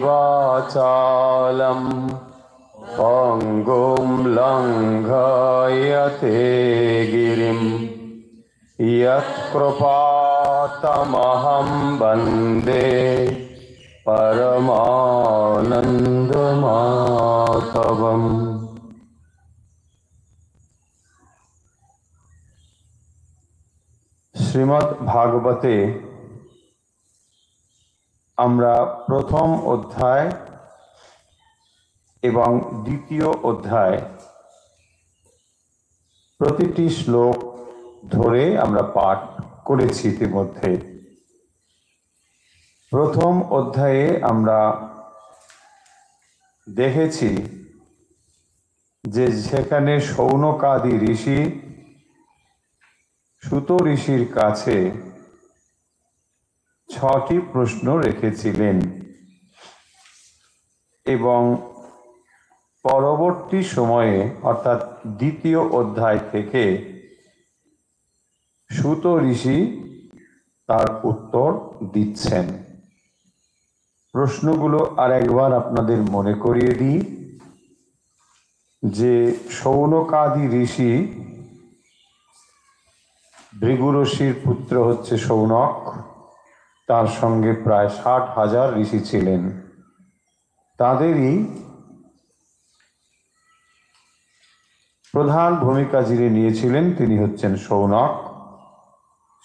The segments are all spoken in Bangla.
वाचालं पङ्गुं लङ्घयते गिरिं यत्कृपातमहं वन्दे परमानन्दमाधवम्। শ্রীমদ্ ভাগবতে আমরা প্রথম অধ্যায় এবং দ্বিতীয় অধ্যায় প্রতিটি শ্লোক ধরে আমরা পাঠ করেছি ইতিমধ্যে। প্রথম অধ্যায়ে আমরা দেখেছি যে সেখানে শৌনকাদি ঋষি সুত ঋষির কাছে 6টি প্রশ্ন রেখেছিলেন এবং পরবর্তী সময়ে অর্থাৎ দ্বিতীয় অধ্যায় থেকে সুত ঋষি তার উত্তর দিচ্ছেন। প্রশ্নগুলো আর একবার আপনাদের মনে করিয়ে দিই যে শৌনকাদি ঋষি, ভৃগু ঋষির পুত্র হচ্ছে শৌনক, তার সঙ্গে প্রায় 60,000 ঋষি ছিলেন। তাদেরই প্রধান ভূমিকা যিনি নিয়েছিলেন তিনি হচ্ছেন শৌনক।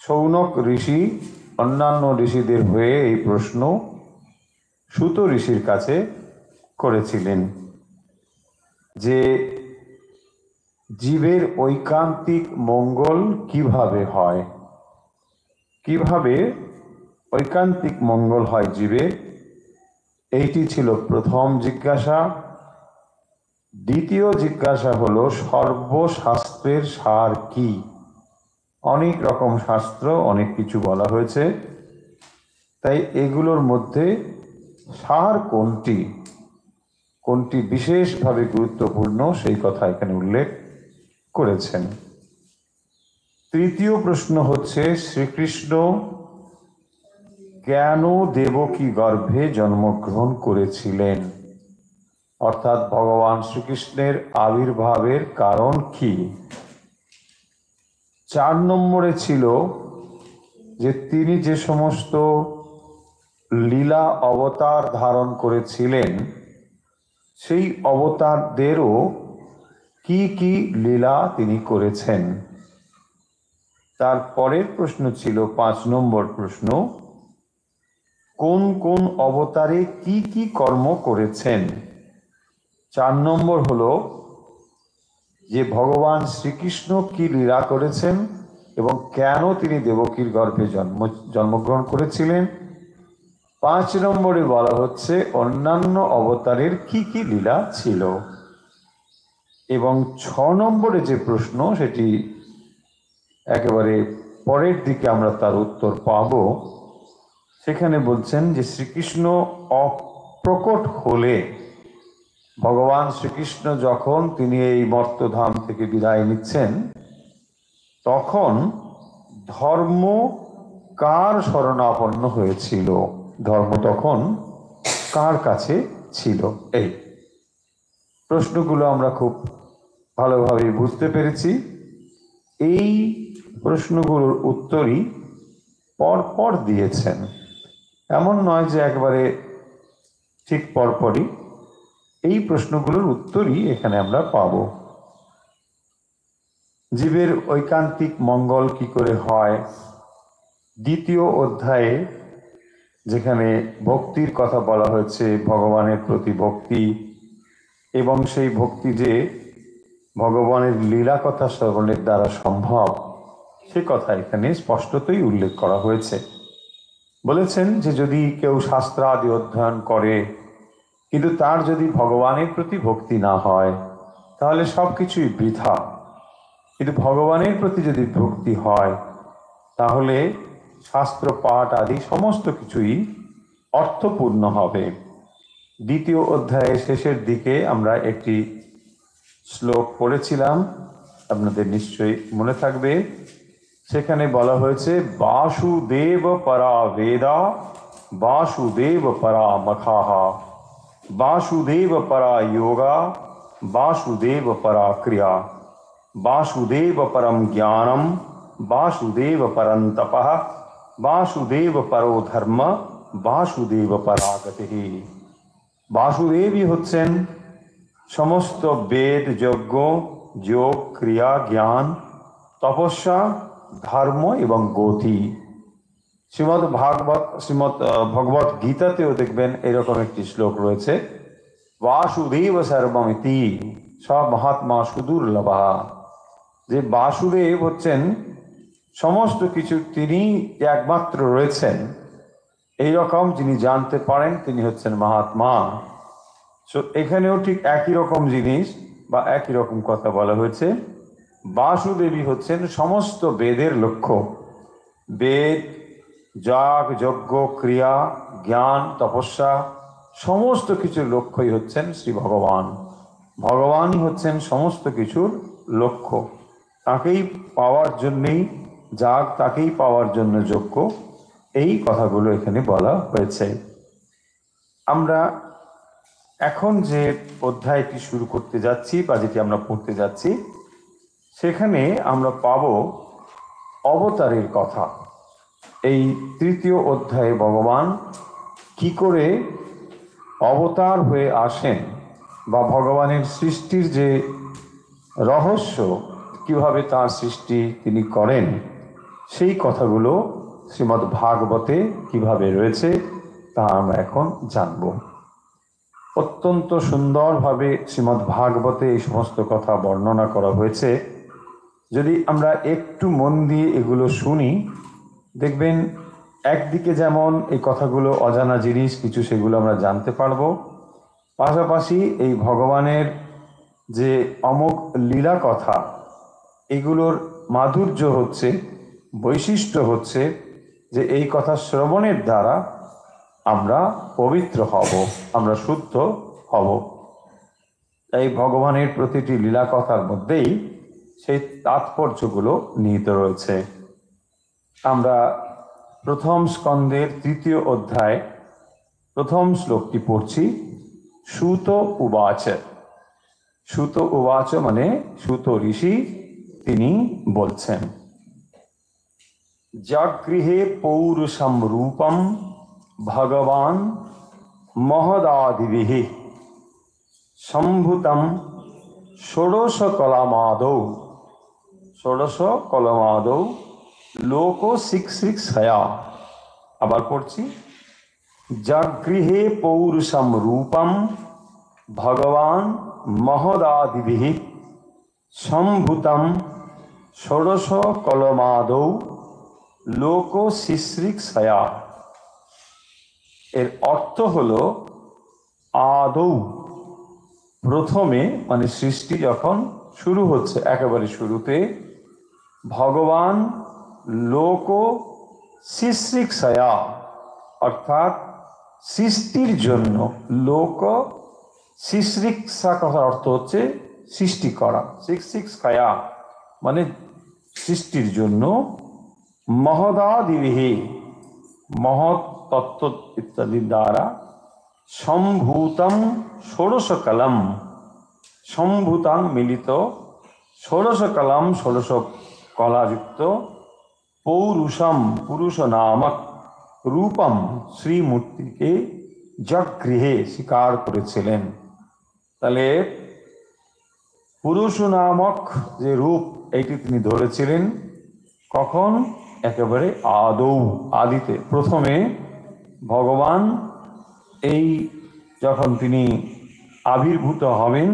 শৌনক ঋষি অন্যান্য ঋষিদের হয়ে এই প্রশ্ন সুত ঋষির কাছে করেছিলেন যে জীবের ঐকান্তিক মঙ্গল কিভাবে হয়, কিভাবে ঐকান্তিক মঙ্গল হয় জীবের। এইটি ছিল প্রথম জিজ্ঞাসা। দ্বিতীয় জিজ্ঞাসা হলো সর্বশাস্ত্রের সার কি। অনেক রকম শাস্ত্র, অনেক কিছু বলা হয়েছে, তাই এগুলোর মধ্যে সার কোনটি, কোনটি বিশেষভাবে গুরুত্বপূর্ণ সেই কথা এখানে উল্লেখ করেছেন। তৃতীয় প্রশ্ন হচ্ছে শ্রীকৃষ্ণ কেন দেবকী গর্ভে জন্মগ্রহণ করেছিলেন, অর্থাৎ ভগবান শ্রীকৃষ্ণের আবির্ভাবের কারণ কি। 4 নম্বরে ছিল যে তিনি যে সমস্ত লীলা অবতার ধারণ করেছিলেন সেই অবতারদেরও কি কি লীলা তিনি করেছেন। তার পরের প্রশ্ন ছিল 5 নম্বর প্রশ্ন, কোন কোন অবতারে কি কি কর্ম করেছেন। 4 নম্বর হলো যে ভগবান শ্রীকৃষ্ণ কি লীলা করেছেন এবং কেন তিনি দেবকীর গর্ভে জন্মগ্রহণ করেছিলেন। 5 নম্বরে বলা হচ্ছে অন্যান্য অবতারের কি কি লীলা ছিল। এবং 6 নম্বরে যে প্রশ্ন সেটি একেবারে পরের দিকে আমরা তার উত্তর পাব। সেখানে বলছেন যে শ্রীকৃষ্ণ অপ্রকট হলে, ভগবান শ্রীকৃষ্ণ যখন তিনি এই মর্তধাম থেকে বিদায় নিচ্ছেন তখন ধর্ম কার শরণাপন্ন হয়েছিল, ধর্ম তখন কার কাছে ছিল। এই প্রশ্নগুলো আমরা খুব ভালোভাবে বুঝতে পেরেছি। এই প্রশ্নগুলোর উত্তরই পরপর দিয়েছেন, এমন নয় যে একবারে ঠিক পরপরই। এই প্রশ্নগুলোর উত্তরই এখানে আমরা পাব। জীবের ঐকান্তিক মঙ্গল কি করে হয়, দ্বিতীয় অধ্যায়ে যেখানে ভক্তির কথা বলা হয়েছে, ভগবানের প্রতি ভক্তি এবং সেই ভক্তি যে ভগবানের লীলা কথা শ্রবণের দ্বারা সম্ভব সে কথা এখানে স্পষ্টতই উল্লেখ করা হয়েছে। বলেছেন যে যদি কেউ শাস্ত্র আদি অধ্যয়ন করে কিন্তু তার যদি ভগবানের প্রতি ভক্তি না হয় তাহলে সব কিছুই বৃথা। কিন্তু ভগবানের প্রতি যদি ভক্তি হয় তাহলে শাস্ত্র পাঠ আদি সমস্ত কিছুই অর্থপূর্ণ হবে। দ্বিতীয় অধ্যায়ের শেষের দিকে আমরা একটি শ্লোক পড়েছিলাম, আপনাদের নিশ্চয়ই মনে থাকবে। সেখানে বলা হয়েছে বাসুদেব পরা বেদা वासुदेव परा मखाः, वासुदेव परा योगा, वासुदेव परा क्रिया, वासुदेव परम ज्ञानम, वासुदेव परम तपः, वासुदेव परो धर्म, वासुदेव परा गतिः। বাসুদেবই হচ্ছেন সমস্ত বেদ, যজ্ঞ, যোগ, ক্রিয়া, জ্ঞান, তপস্যা, ধর্ম এবং গতি। শ্রীমদ্ ভগবত গীতাতেও দেখবেন এরকম একটি শ্লোক রয়েছে, বাসুদেব সর্বমিতি স মহাত্মা সুদুর্লভা। যে বাসুদেব হচ্ছেন সমস্ত কিছু, তিনি একমাত্র রয়েছেন এইরকম যিনি জানতে পারেন, তিনি হচ্ছেন মহাত্মা। এখানেও ঠিক একই রকম জিনিস বা একই রকম কথা বলা হয়েছে। বাসুদেবী হচ্ছেন সমস্ত বেদের লক্ষ্য। বেদ, যাগ, যজ্ঞ, ক্রিয়া, জ্ঞান, তপস্যা সমস্ত কিছুর লক্ষ্যই হচ্ছেন শ্রী ভগবান। ভগবানই হচ্ছেন সমস্ত কিছুর লক্ষ্য। তাকেই পাওয়ার জন্যেই যাগ, তাকেই পাওয়ার জন্য যজ্ঞ, এই কথাগুলো এখানে বলা হয়েছে। আমরা এখন যে অধ্যায়টি শুরু করতে যাচ্ছি বা যেটি আমরা পড়তে যাচ্ছি, সেখানে আমরা পাব অবতারের কথা। এই তৃতীয় অধ্যায়ে ভগবান কি করে অবতার হয়ে আসেন বা ভগবানের সৃষ্টির যে রহস্য, কিভাবে তার সৃষ্টি তিনি করেন, সেই কথাগুলো শ্রীমদ্ ভাগবতে কিভাবে রয়েছে তা আমরা এখন জানব। অত্যন্ত সুন্দরভাবে শ্রীমদ্ ভাগবতে এই সমস্ত কথা বর্ণনা করা হয়েছে। যদি আমরা একটু মন দিয়ে এগুলো শুনি, দেখবেন একদিকে যেমন এই কথাগুলো অজানা জিনিস কিছু, সেগুলো আমরা জানতে পারবো, পাশাপাশি এই ভগবানের যে অমোঘ লীলা কথা, এগুলোর মাধুর্য হচ্ছে, বৈশিষ্ট্য হচ্ছে যে এই কথা শ্রবণের দ্বারা আমরা পবিত্র হব, আমরা শুদ্ধ হব। তাই ভগবানের প্রতিটি লীলা কথার মধ্যেই সেই তাৎপর্যগুলো নিহিত রয়েছে। আমরা প্রথম স্কন্দের তৃতীয় অধ্যায় প্রথম শ্লোকটি পড়ছি। সুত উবাচ। সুত উবাচ মানে সুত ঋষি তিনি বলছেন, জাগৃহে পৌরুষম রূপম ভগবান মহদাদিভিঃ সম্ভূতম ষোড়শ কলমাদৌ লোক শিক্ষিক্ষয়া। আবার পড়ছি, জাগৃহে পৌরুষম রূপম ভগবান মহদাদিভিঃ সম্ভূতম ষোড়শ কলমাদৌ লোক শিক্ষিক্ষয়া। এর অর্থ হলো আদৌ, প্রথমে, মানে সৃষ্টি যখন শুরু হচ্ছে, একেবারে শুরুতে ভগবান লোক শিক্ষিক্ষয়া অর্থাৎ সৃষ্টির জন্য, লোক শিক্ষিক্ষা কথার অর্থ হচ্ছে সৃষ্টি করা, শিক্ষিক্ষয়া মানে সৃষ্টির জন্য, মহদাদিভিঃ মহৎ তত্ত্ব ইত্যাদি দ্বারা, সম্ভূতম ষোড়শকলম, সম্ভূতাং মিলিত, ষোড়শকলম ষোড়শ কলাযুক্ত, পৌরুষম পুরুষ নামক, রূপম শ্রীমূর্তিকে জগৃহে স্বীকার করেছিলেন। তাহলে পুরুষ নামক যে রূপ, এইটি তিনি ধরেছিলেন কখন? একেবারে আদৌ, আদিতে, প্রথমে ভগবান এই যখন তিনি আবির্ভূত হবেন,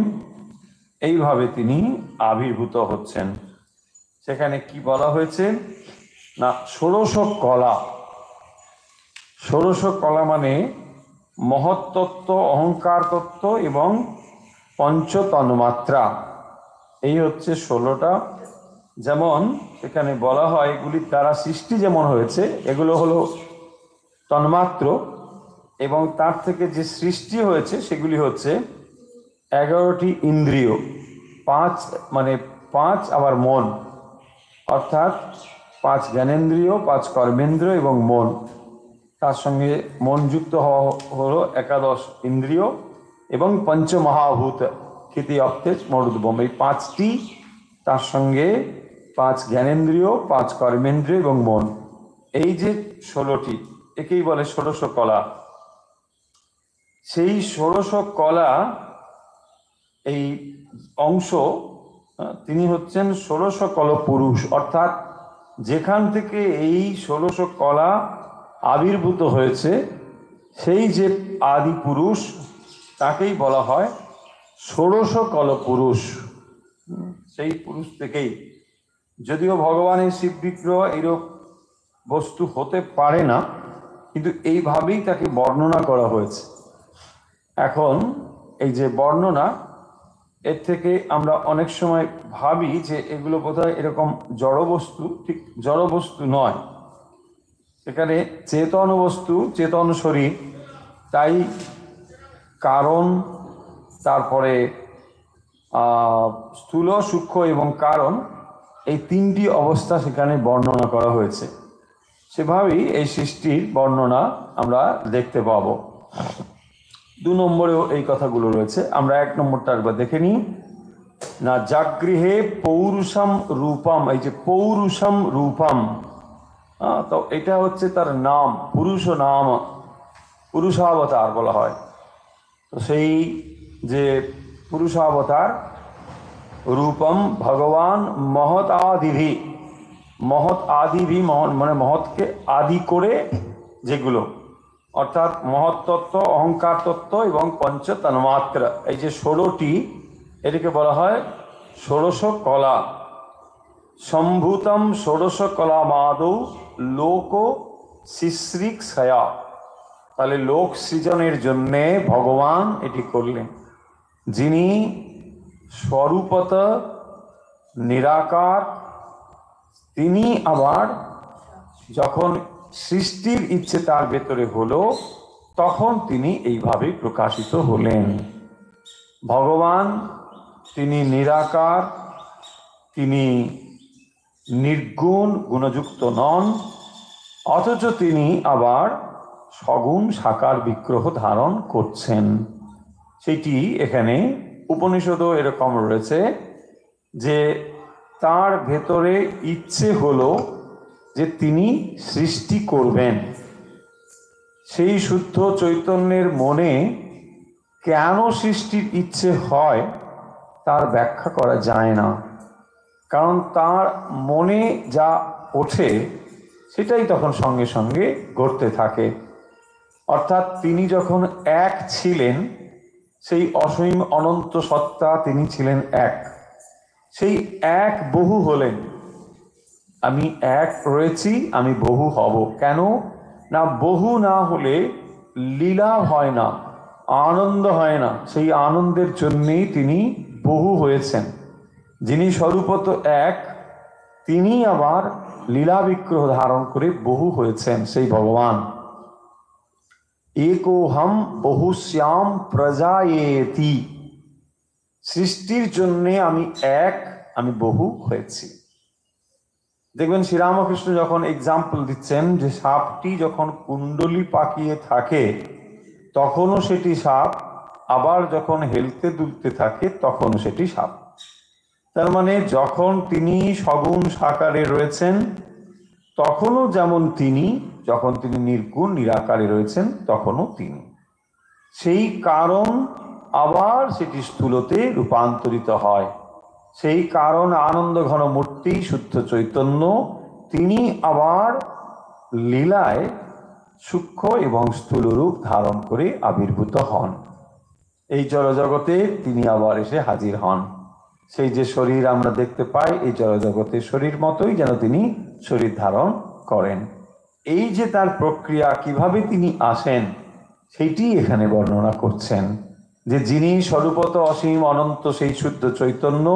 এইভাবে তিনি আবির্ভূত হচ্ছেন। সেখানে কি বলা হয়েছে না, ষোড়শ কলা। ষোড়শ কলা মানে মহত্তত্ত্ব, অহংকার তত্ত্ব এবং পঞ্চতন্মাত্রা, এই হচ্ছে 16টা। যেমন এখানে বলা হয় এগুলির দ্বারা সৃষ্টি যেমন হয়েছে, এগুলো হলো তন্মাত্র, এবং তার থেকে যে সৃষ্টি হয়েছে সেগুলি হচ্ছে 11টি ইন্দ্রিয়, 5 মানে 5 আবার মন, অর্থাৎ 5 জ্ঞানেন্দ্রিয়, 5 কর্মেন্দ্রিয় এবং মন, তার সঙ্গে মন যুক্ত হওয়া হলো একাদশ ইন্দ্রিয় এবং পঞ্চমহাভূত খ্যাতি অপ্তেজ মরুদ্ভম, এই পাঁচটি, তার সঙ্গে 5 জ্ঞানেন্দ্রিয়, 5 কর্মেন্দ্রিয় এবং মন, এই যে 16টি, একেই বলে ষোড়শ কলা। সেই ষোড়শ কলা এই অংশ, তিনি হচ্ছেন ষোড়শ কল পুরুষ, অর্থাৎ যেখান থেকে এই ষোড়শ কলা আবির্ভূত হয়েছে সেই যে আদি পুরুষ, তাকেই বলা হয় ষোড়শ কল পুরুষ। সেই পুরুষ থেকেই, যদিও ভগবানের শিব বিগ্রহ এইরূপ বস্তু হতে পারে না, কিন্তু এইভাবেই তাকে বর্ণনা করা হয়েছে। এখন এই যে বর্ণনা, এর থেকে আমরা অনেক সময় ভাবি যে এগুলো বোধহয় এরকম জড়বস্তু, ঠিক জড়বস্তু নয়, এখানে চেতন বস্তু, চেতন শরীর, তাই কারণ, তারপরে স্থূল, সূক্ষ্ম এবং কারণ, এই 3টি অবস্থা সেখানে বর্ণনা করা হয়েছে। সেভাবেই এই সৃষ্টির বর্ণনা আমরা দেখতে পাব। 2 নম্বরেও এই কথাগুলো রয়েছে। আমরা 1 নম্বরটা একবার দেখে নিই না। জাগৃহে পৌরুষম রূপম, এই যে পৌরুষম রূপম, তো এটা হচ্ছে তার নাম, পুরুষ নাম, পুরুষাবতার বলা হয়। তো সেই যে পুরুষাবতার রূপম ভগবান মহৎ আদিভি, মহৎ আদিভি মানে মহৎকে আদি করে যেগুলো, অর্থাৎ মহৎ তত্ত্ব, অহংকার তত্ত্ব এবং পঞ্চ তন্মাত্র, এই যে 16টি, এটাকে বলা হয় ষোড়শ কলা। সম্ভূতম ষোড়শ কলা মাদৌ লোক শিশ্রিক ছায়া, তাহলে লোক সৃজনের জন্যে ভগবান এটি করলেন, যিনি স্বরূপত নিরাকার। তিনি আবার যখন সৃষ্টির ইচ্ছে তার ভেতরে হলো, তখন তিনি এইভাবে প্রকাশিত হলেন। ভগবান তিনি নিরাকার, তিনি নির্গুণ, গুণযুক্ত নন, অথচ তিনি আবার সগুণ সাকার বিগ্রহ ধারণ করছেন। সেটি এখানে উপনিষদও এরকম রয়েছে যে তার ভেতরে ইচ্ছে হলো যে তিনি সৃষ্টি করবেন। সেই শুদ্ধ চৈতন্যের মনে কেন সৃষ্টির ইচ্ছে হয় তার ব্যাখ্যা করা যায় না, কারণ তার মনে যা ওঠে সেটাই তখন সঙ্গে সঙ্গে ঘটতে থাকে। অর্থাৎ তিনি যখন এক ছিলেন, সেই অসীম অনন্ত সত্তা, তিনি ছিলেন এক, সেই এক বহু হলেন। আমি এক রয়েছি, আমি বহু হব। কেন না, বহু না হলে লীলা হয় না, আনন্দ হয় না। সেই আনন্দের জন্যেই তিনি বহু হয়েছেন। যিনি স্বরূপত এক, তিনি আবার লীলা বিগ্রহ ধারণ করে বহু হয়েছেন, সেই ভগবান। একোহম বহুশ্যাম প্রজায়েতি, সৃষ্টির জন্যে আমি এক, আমি বহু হয়েছি। দেখবেন শ্রীরামকৃষ্ণ যখন এক্সাম্পল দিচ্ছেন যে সাপটি যখন কুণ্ডলি পাকিয়ে থাকে তখনও সেটি সাপ, আবার যখন হেলতে দুলতে থাকে তখনও সেটি সাপ। তার মানে যখন তিনি সগুণ সাকারে রয়েছেন তখনও যেমন তিনি, যখন তিনি নির্গুণ নিরাকারে রয়েছেন তখনও তিনি। সেই কারণ আবার সেটি স্থূলতে রূপান্তরিত হয়। সেই কারণ আনন্দ ঘন মূর্তি শুদ্ধ চৈতন্য, তিনি আবার লীলায় সূক্ষ্ম এবং স্থূল রূপ ধারণ করে আবির্ভূত হন। এই জড়জগতে তিনি আবার এসে হাজির হন। সেই যে শরীর আমরা দেখতে পাই, এই জড়জগতের শরীর মতোই যেন তিনি শরীর ধারণ করেন। এই যে তার প্রক্রিয়া, কিভাবে তিনি আসেন, সেইটি এখানে বর্ণনা করছেন যে যিনি স্বরূপত অসীম অনন্ত সেই শুদ্ধ চৈতন্য,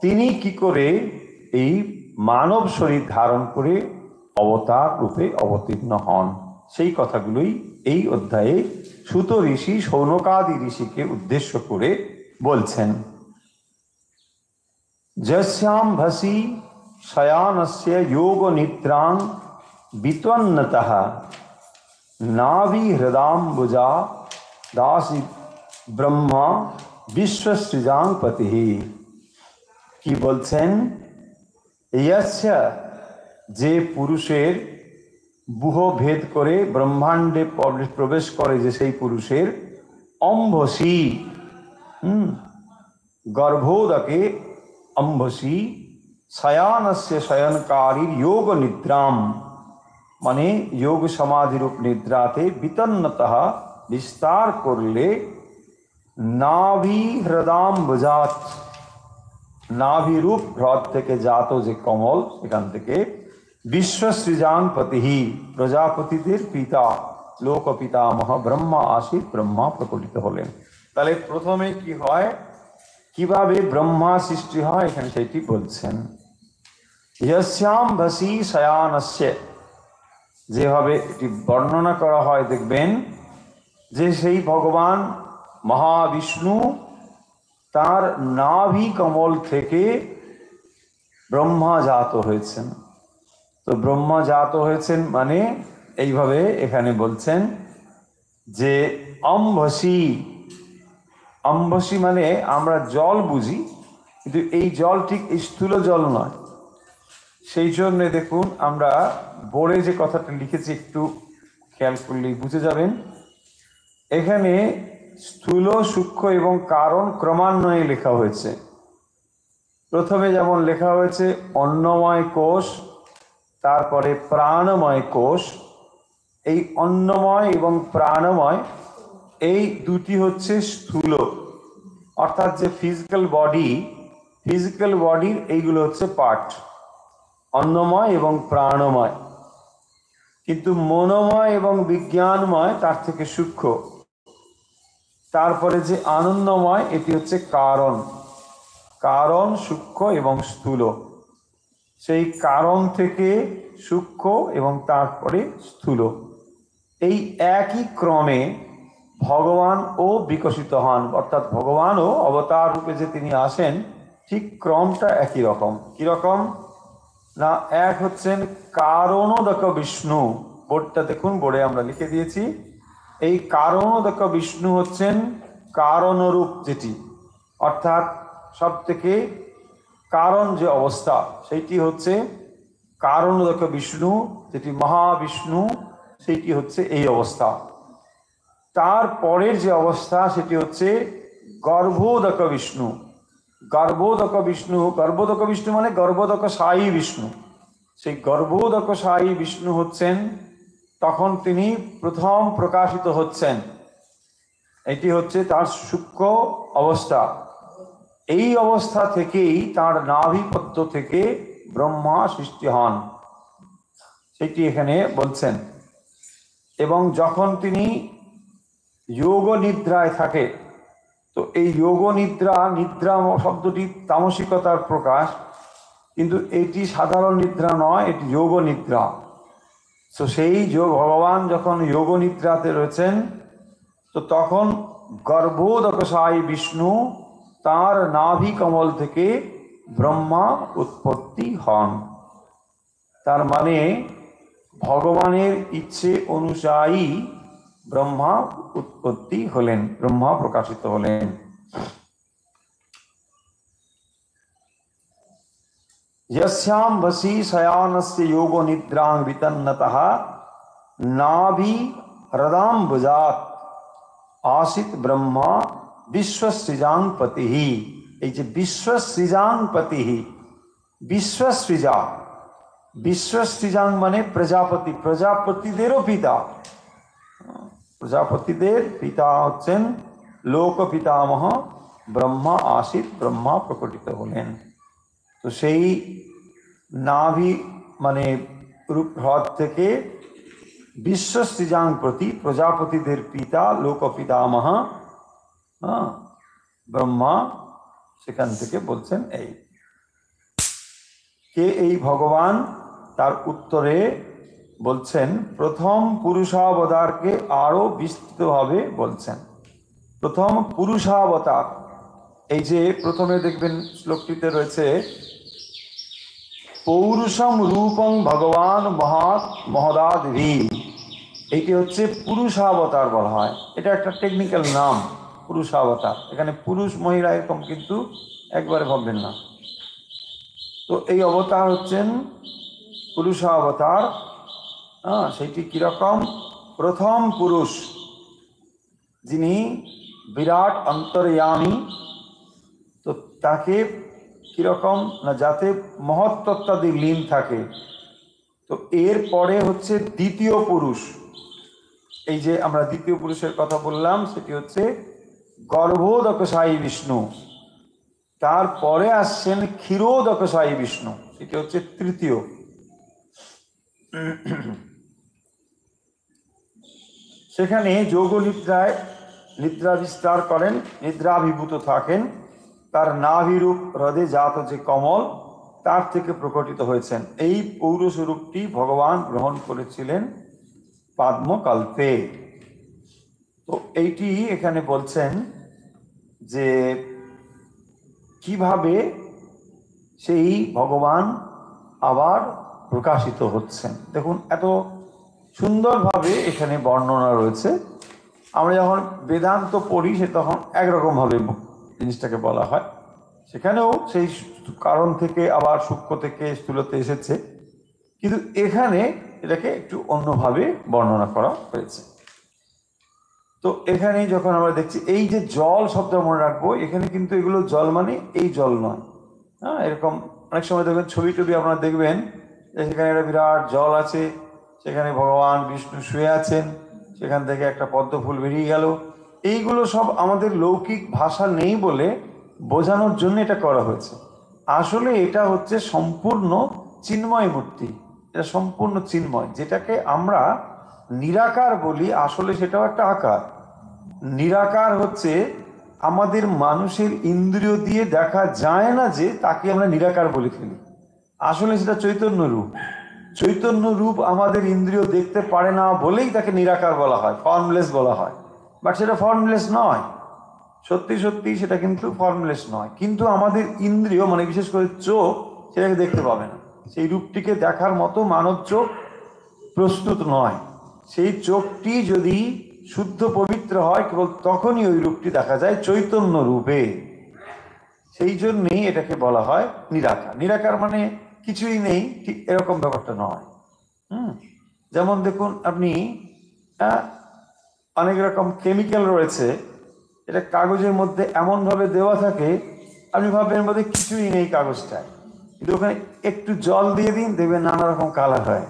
তিনি কি করে এই মানব শরীর ধারণ করে অবতার রূপে অবতীর্ণ হন, সেই কথাগুলোই এই অধ্যায়ে সুত ঋষি শৌনকাদি ঋষিকে উদ্দেশ্য করে বলছেন। যস্যাম ভসি শয়ানস্য যোগ নিদ্রাং বিত্বন্নতঃ नाभि हृदाम्बुजा दासी ब्रह्मा विश्वसृजां पति। কি বলছেন? यस्य যে পুরুষের বুহ ভেদ করে ব্রহ্মাণ্ডে প্রবেশ করে, যে সেই পুরুষের অম্ভসী গর্ভোদকে অম্ভসী শয়ানস্য শয়নকারীর যোগ নিদ্রাম, মানে যোগ সমাধিরূপ নিদ্রাতে বিতন্নতঃ বিস্তার করলে নাভি হৃদাম্বুজাত, নাভিরূপ হ্রদ থেকে জাত যে কমল, সেখান থেকে বিশ্বসৃজাং পতিহি, প্রজাপতিদের পিতা লোক পিতামহ ব্রহ্মা আসিত, ব্রহ্মা প্রকটিত হলেন। তাহলে প্রথমে কি হয়, কিভাবে ব্রহ্মা সৃষ্টি হয়, এখানে সেটি বলছেন। यस्याम्भसि शयानस्य, যেভাবে এটি বর্ণনা করা হয় দেখবেন যে সেই ভগবান মহাবিষ্ণু তার নাভি কমল থেকে ব্রহ্মা জাত হয়েছেন। তো ব্রহ্মা জাত হয়েছেন মানে এইভাবে এখানে বলছেন যে অম্ভসি, অম্ভসি মানে আমরা জল বুঝি, কিন্তু এই জল ঠিক স্থূল জল নয়। সেই জন্য দেখুন আমরা বোর্ডে যে কথাটা লিখেছি একটু খেয়াল করলেই বুঝে যাবেন। এখানে স্থূল সূক্ষ্ম এবং কারণ ক্রমান্বয়ে লেখা হয়েছে। প্রথমে যেমন লেখা হয়েছে অন্নময় কোষ, তারপরে প্রাণময় কোষ। এই অন্নময় এবং প্রাণময় এই দুটি হচ্ছে স্থূল, অর্থাৎ যে ফিজিক্যাল বডির এইগুলো হচ্ছে পার্ট, অন্নময় এবং প্রাণময়। কিন্তু মনোময় এবং বিজ্ঞানময় তার থেকে সূক্ষ্ম। তারপরে যে আনন্দময়, এটি হচ্ছে কারণ, কারণ সূক্ষ্ম এবং স্থূল। সেই কারণ থেকে সূক্ষ্ম এবং তারপরে স্থূল, এই একই ক্রমে ভগবানও বিকশিত হন, অর্থাৎ ভগবানও অবতার রূপে যে তিনি আসেন, ঠিক ক্রমটা একই রকম। কিরকম না, এক হচ্ছেন কারণোদক বিষ্ণু। বোর্ডটা দেখুন, বোর্ডে আমরা লিখে দিয়েছি। এই কারণোদক বিষ্ণু হচ্ছেন কারণরূপ, যেটি অর্থাৎ সব থেকে কারণ যে অবস্থা, সেইটি হচ্ছে কারণোদক বিষ্ণু, যেটি মহাবিষ্ণু, সেইটি হচ্ছে এই অবস্থা। তারপরের যে অবস্থা সেটি হচ্ছে গর্ভোদক বিষ্ণু। গর্ভোদক বিষ্ণু, গর্ভোদক বিষ্ণু মানে গর্ভোদক সায়ী বিষ্ণু। সেই গর্ভোদক সায়ী বিষ্ণু হচ্ছেন, তখন তিনি প্রথম প্রকাশিত হচ্ছেন। এটি হচ্ছে তার সূক্ষ্ম অবস্থা। এই অবস্থা থেকেই তার নাভিপত্য থেকে ব্রহ্মা সৃষ্টি হন, সেটি এখানে বলছেন। এবং যখন তিনি যোগ নিদ্রায় থাকে, তো এই যোগ নিদ্রা, নিদ্রা শব্দটি তামসিকতার প্রকাশ, কিন্তু এটি সাধারণ নিদ্রা নয়, এটি যোগ নিদ্রা। তো সেই ভগবান যখন যোগ নিদ্রাতে রয়েছেন, তো তখন গর্ভোদকসায়ী বিষ্ণু তার নাভি কমল থেকে ব্রহ্মা উৎপত্তি হন। তার মানে ভগবানের ইচ্ছে অনুযায়ী ব্রহ্মা উৎপত্তি হলেন, ব্রহ্মা প্রকাশিত হলেন। यस्याम्भसि शयानस्य योगो निद्रां वितन्नतः नाभि हृदाम्बुजात् आसित ब्रह्मा विश्वसृजां पतिः। এই যে বিশ্বসৃজাং পতিঃ, বিশ্বসৃজা, বিশ্বসৃজাং মানে প্রজাপতি, প্রজাপতিদেরও পিতা। প্রজাপতিদের পিতা হচ্ছেন লোক পিতামহ ব্রহ্মা আসিত, ব্রহ্মা প্রকটিত হলেন। তো সেই নাভি মানে রূপ হ্রদ থেকে বিশ্বসৃজাং প্রতি, প্রজাপতিদের পিতা লোক পিতামহ ব্রহ্মা, সেখান থেকে বলছেন এই কে এই ভগবান। তার উত্তরে বলছেন প্রথম পুরুষাবতারকে আরো বিস্তৃতভাবে বলছেন। প্রথম পুরুষাবতার, এই যে প্রথমে দেখবেন শ্লোকটিতে রয়েছে পৌরুষম রূপং ভগবান মহদাদিভি। এইটি হচ্ছে পুরুষাবতার বলা হয়, এটা একটা টেকনিক্যাল নাম পুরুষাবতার। এখানে পুরুষ মহিলা এরকম কিন্তু একবারে ভাববেন না। তো এই অবতার হচ্ছেন পুরুষাবতার। সেইটি কিরকম? প্রথম পুরুষ যিনি বিরাট অন্তর্যামী, তো তাকে কিরকম না, যাতে মহত্তত্ত্বাদি লীন থাকে। তো এর পরে হচ্ছে দ্বিতীয় পুরুষ। এই যে আমরা দ্বিতীয় পুরুষের কথা বললাম, সেটি হচ্ছে গর্ভোদকশায়ী বিষ্ণু। তারপরে আসছেন ক্ষীরোদকশায়ী বিষ্ণু, সেটি হচ্ছে তৃতীয়। সেখানে যোগ নিদ্রায় নিদ্রা বিস্তার করেন, নিদ্রাভিভূত থাকেন। তার নাভিরূপ হ্রদে জাত যে কমল, তার থেকে প্রকটিত হয়েছেন। এই পৌরস্বরূপটি ভগবান গ্রহণ করেছিলেন পাদ্মকল্পে। তো এইটি এখানে বলছেন যে কিভাবে সেই ভগবান আবার প্রকাশিত হচ্ছেন। দেখুন এত সুন্দরভাবে এখানে বর্ণনা রয়েছে। আমরা যখন বেদান্ত পড়ি সে তখন একরকমভাবে জিনিসটাকে বলা হয়, সেখানেও সেই কারণ থেকে আবার সূক্ষ্ম থেকে স্থূলতে এসেছে, কিন্তু এখানে এটাকে একটু অন্যভাবে বর্ণনা করা হয়েছে। তো এখানে যখন আমরা দেখছি এই যে জল শব্দ মনে রাখবো, এখানে কিন্তু এগুলো জল মানে এই জল নয়। এরকম অনেক সময় দেখবেন ছবি টবি আপনারা দেখবেন যে সেখানে একটা বিরাট জল আছে, সেখানে ভগবান বিষ্ণু শুয়ে আছেন, সেখান থেকে একটা পদ্ম ফুল বেরিয়ে গেল। এইগুলো সব আমাদের লৌকিক ভাষা নেই বলে বোঝানোর জন্য এটা করা হয়েছে। আসলে এটা হচ্ছে সম্পূর্ণ চিন্ময় মূর্তি, এটা সম্পূর্ণ চিন্ময়। যেটাকে আমরা নিরাকার বলি, আসলে সেটাও একটা আকার। নিরাকার হচ্ছে আমাদের মানুষের ইন্দ্রিয় দিয়ে দেখা যায় না, যে তাকে আমরা নিরাকার বলে ফেলি। আসলে সেটা চৈতন্য রূপ। চৈতন্য রূপ আমাদের ইন্দ্রিয় দেখতে পারে না বলেই তাকে নিরাকার বলা হয়, ফর্মলেস বলা হয়। বাট সেটা ফর্মলেস নয়, সত্যি সত্যি সেটা কিন্তু ফর্মলেস নয়। কিন্তু আমাদের ইন্দ্রিয় মানে বিশেষ করে চোখ সেটাকে দেখতে পাবে না। সেই রূপটিকে দেখার মতো মানব চোখ প্রস্তুত নয়। সেই চোখটি যদি শুদ্ধ পবিত্র হয়, কেবল তখনই ওই রূপটি দেখা যায় চৈতন্য রূপে। সেই জন্যই এটাকে বলা হয় নিরাকার। নিরাকার মানে কিছুই নেই, ঠিক এরকম ব্যাপারটা নয়। যেমন দেখুন আপনি অনেক রকম কেমিক্যাল রয়েছে, এটা কাগজের মধ্যে এমনভাবে দেওয়া থাকে, আপনি ভাববেন এর মধ্যে কিছুই নেই কাগজটায়, কিন্তু ওখানে একটু জল দিয়ে দিন, দেখবেন নানা রকম কালার হয়।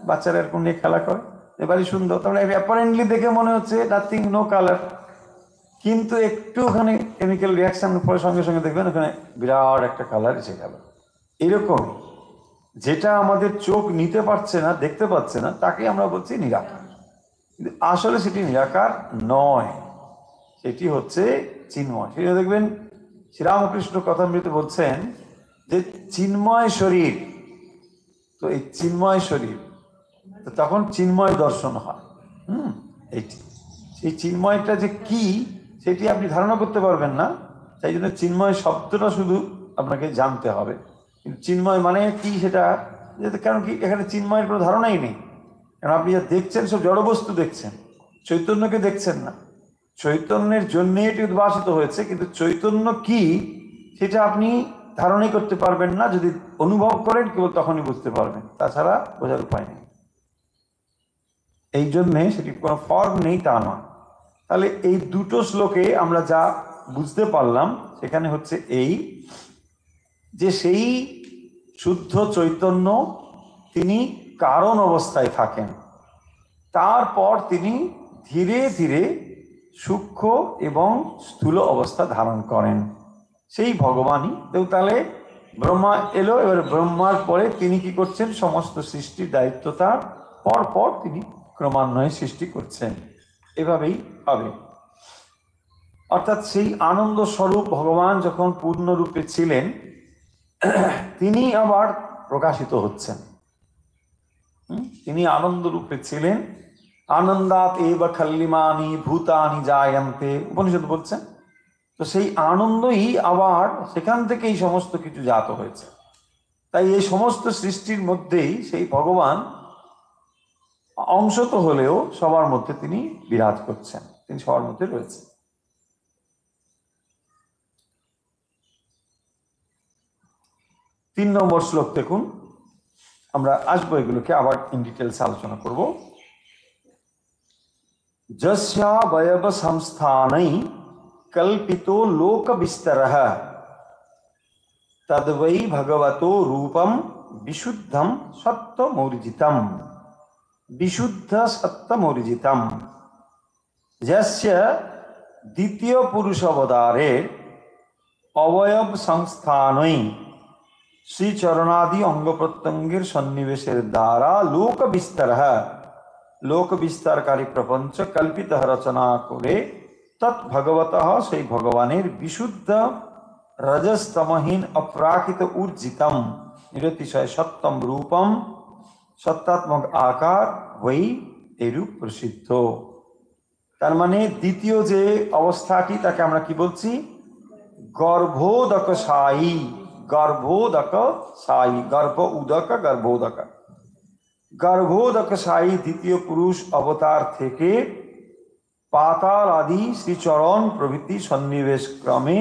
বাচ্চারা এরকম নিয়ে খেলা করে, এবারই সুন্দর। তারপরে অ্যাপারেন্টলি দেখে মনে হচ্ছে নাথিং, নো কালার, কিন্তু একটু ওখানে কেমিক্যাল রিয়াকশন পরে সঙ্গে সঙ্গে দেখবেন ওখানে বিরাট একটা কালার এসে গেল। এরকম যেটা আমাদের চোখ নিতে পারছে না, দেখতে পাচ্ছে না, তাকে আমরা বলছি নিরাকার। কিন্তু আসলে সেটি নিরাকার নয়, সেটি হচ্ছে চিন্ময়। সেটা দেখবেন শ্রীরামকৃষ্ণ কথামৃতে বলছেন যে চিন্ময় শরীর। তো এই চিন্ময় শরীর, তো তখন চিন্ময় দর্শন হয়। এইটি সেই চিন্ময়টা যে কি সেটি আপনি ধারণা করতে পারবেন না, তাই জন্য চিন্ময় শব্দটা শুধু আপনাকে জানতে হবে। কিন্তু চিন্ময় মানে কি সেটা, কারণ কি এখানে চিন্ময়ের কোনো ধারণাই নেই। কারণ আপনি যা দেখছেন সব জড়বস্তু দেখছেন, চৈতন্যকে দেখছেন না। চৈতন্যের জন্য এটি উদ্ভাসিত হয়েছে, কিন্তু চৈতন্য কি সেটা আপনি ধারণাই করতে পারবেন না। যদি অনুভব করেন কেবল তখনই বুঝতে পারবেন, তাছাড়া বোঝার উপায় নেই। এই জন্যে সেটি কোনো ফর্ম নেই তা নয়। তাহলে এই দুটো শ্লোকে আমরা যা বুঝতে পারলাম সেখানে হচ্ছে এই যে সেই শুদ্ধ চৈতন্য তিনি কারণ অবস্থায় থাকেন, তারপর তিনি ধীরে ধীরে সূক্ষ্ম এবং স্থূল অবস্থা ধারণ করেন, সেই ভগবানই। তাহলে ব্রহ্মা এলো, এবার ব্রহ্মার পরে তিনি কি করছেন, সমস্ত সৃষ্টির দায়িত্ব তার, পরপর তিনি ক্রমান্বয়ে সৃষ্টি করছেন। এভাবেই হবে। অর্থাৎ সেই আনন্দ স্বরূপ ভগবান যখন পূর্ণরূপে ছিলেন, তিনি আবার প্রকাশিত হচ্ছেন। তিনি আনন্দ রূপে ছিলেন। আনন্দাত এব খল্লিমানি ভূতানি জায়ন্তে, উপনিষদ বলছেন। তো সেই আনন্দই আবার সেখান থেকেই সমস্ত কিছু জাত হয়েছে। তাই এই সমস্ত সৃষ্টির মধ্যেই সেই ভগবান অংশ তো হলেও সবার মধ্যে তিনি বিরাজ করছেন, তিনি সবার মধ্যে রয়েছেন। 3 নম্বর শ্লোক দেখুন, আমরা আসবো এগুলোকে আবার ইন ডিটেলস আলোচনা করব। যস্যাবয়ব সংস্থাनै কল্পিতো লোক বিস্তরঃ তদ্বৈ ভগবতো রূপম বিশুদ্ধম সত্ত্বমূর্জিতম। বিশুদ্ধ সত্ত্বমূর্জিতম যস্য দ্বিতীয় পুরুষাবতারে অবয়ব সংস্থানৈ শ্রীচরণাদি অঙ্গ প্রত্যঙ্গের সন্নিবেশের দ্বারা লোক বিস্তার, লোক বিস্তারকারী প্রপঞ্চ কল্পিত রচনা করে তৎ ভগবতঃ সেই ভগবানের বিশুদ্ধ রজস্তমহীন অপ্রাকৃত ঊর্জিতম নিরতিশয় সত্যম রূপম সত্তাত্মক আকার ওই এরূপ প্রসিদ্ধ। তার মানে দ্বিতীয় যে অবস্থাটি তাকে আমরা কি বলছি? গর্ভোদকশায়ী। গর্ভোদকশায়ী, গর্ভ উদক গর্ভোদক, গর্ভোদকশায়ী দ্বিতীয় পুরুষ অবতার থেকে পাতাল আদি শ্রীচরণ প্রভৃতি সন্নিবেশ ক্রমে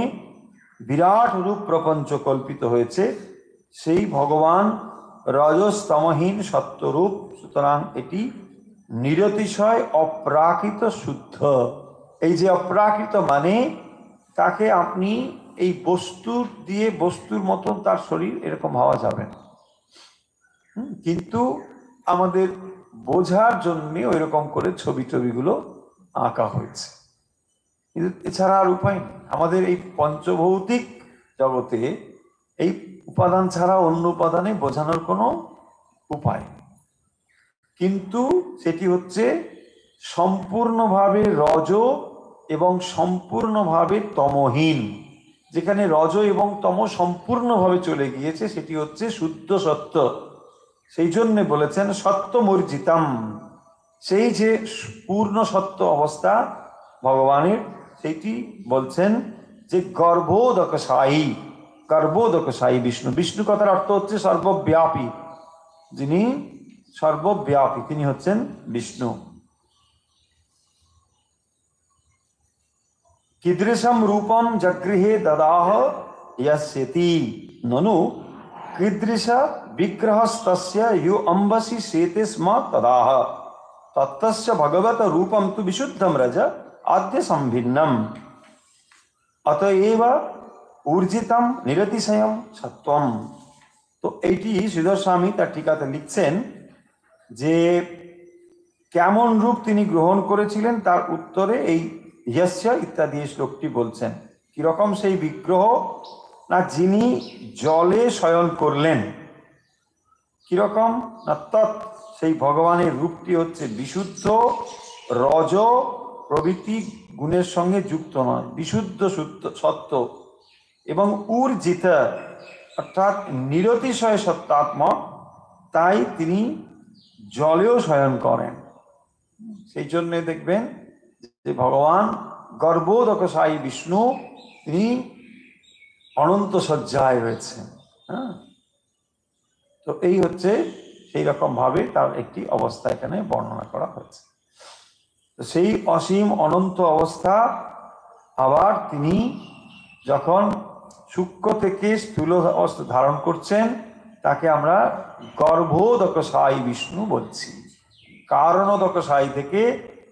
বিরাট রূপ প্রপঞ্চ কল্পিত হয়েছে। সেই ভগবান রজস্তমহীন সত্যরূপ, সুতরাং এটি নিরতিশয় অপ্রাকৃত শুদ্ধ। এই যে অপ্রাকৃত মানে তাকে আপনি এই বস্তুর দিয়ে বস্তুর মতন তার শরীর এরকম হওয়া যাবে না, কিন্তু আমাদের বোঝার জন্য ওই রকম করে ছবিগুলো আঁকা হয়েছে, কিন্তু এছাড়া আর উপায় নেই। আমাদের এই পঞ্চভৌতিক জগতে এই উপাদান ছাড়া অন্য উপাদানে বোঝানোর কোনো উপায় নেই, কিন্তু সেটি হচ্ছে সম্পূর্ণভাবে রজ এবং সম্পূর্ণভাবে তমহীন। যেখানে রজ এবং তম সম্পূর্ণভাবে চলে গিয়েছে সেটি হচ্ছে শুদ্ধ সত্য। সেই জন্যে বলেছেন সত্যমূর্জিতম, সেই যে পূর্ণ সত্য অবস্থা ভগবানের সেইটি বলছেন যে গর্ভোদকশায়ী। গর্ভোদকশায়ী বিষ্ণু, বিষ্ণু কথার অর্থ হচ্ছে সর্বব্যাপী। যিনি সর্বব্যাপী তিনি হচ্ছেন বিষ্ণু। কীদৃশম রূপম জগৃহে দদাহ यस्यति ननु कीदृश विग्रहस्तस्य यो अम्बसि शेते स्म तदाह तत्तस्य भगवत रूपम तु विशुद्धम रज आद्य संभिन्नम अतएव ऊर्जितम निरतिशयम सत्वम। तो এইটি শ্রীধর স্বামী তার টিকাতে লিখছেন যে কেমন রূপ তিনি গ্রহণ করেছিলেন তার উত্তরে এই यस्य ইত্যাদি শ্লোকটি বলছেন। কিরকম সেই বিগ্রহ? না যিনি জলে শয়ন করলেন। কিরকম? না তৎ সেই ভগবানের রূপটি হচ্ছে বিশুদ্ধ, রজ প্রভৃতি গুণের সঙ্গে যুক্ত নয়, বিশুদ্ধ সত্য এবং ঊর্জিত অর্থাৎ নিরতিশয় সত্তাত্মক, তাই তিনি জলেও শয়ন করেন। সেই জন্যে দেখবেন যে ভগবান গর্ভোদকশায়ী বিষ্ণু তিনি অনন্ত শয্যায় রয়েছেন। হ্যাঁ, তো এই হচ্ছে সেই রকম ভাবে তার একটি অবস্থা এখানে বর্ণনা করা হয়েছে। তো সেই অসীম অনন্ত অবস্থা আবার তিনি যখন সূক্ষ্ম থেকে স্থূল অবস্থা ধারণ করছেন তাকে আমরা গর্ভোদকশায়ী বিষ্ণু বলছি। কারণোদকশায়ী থেকে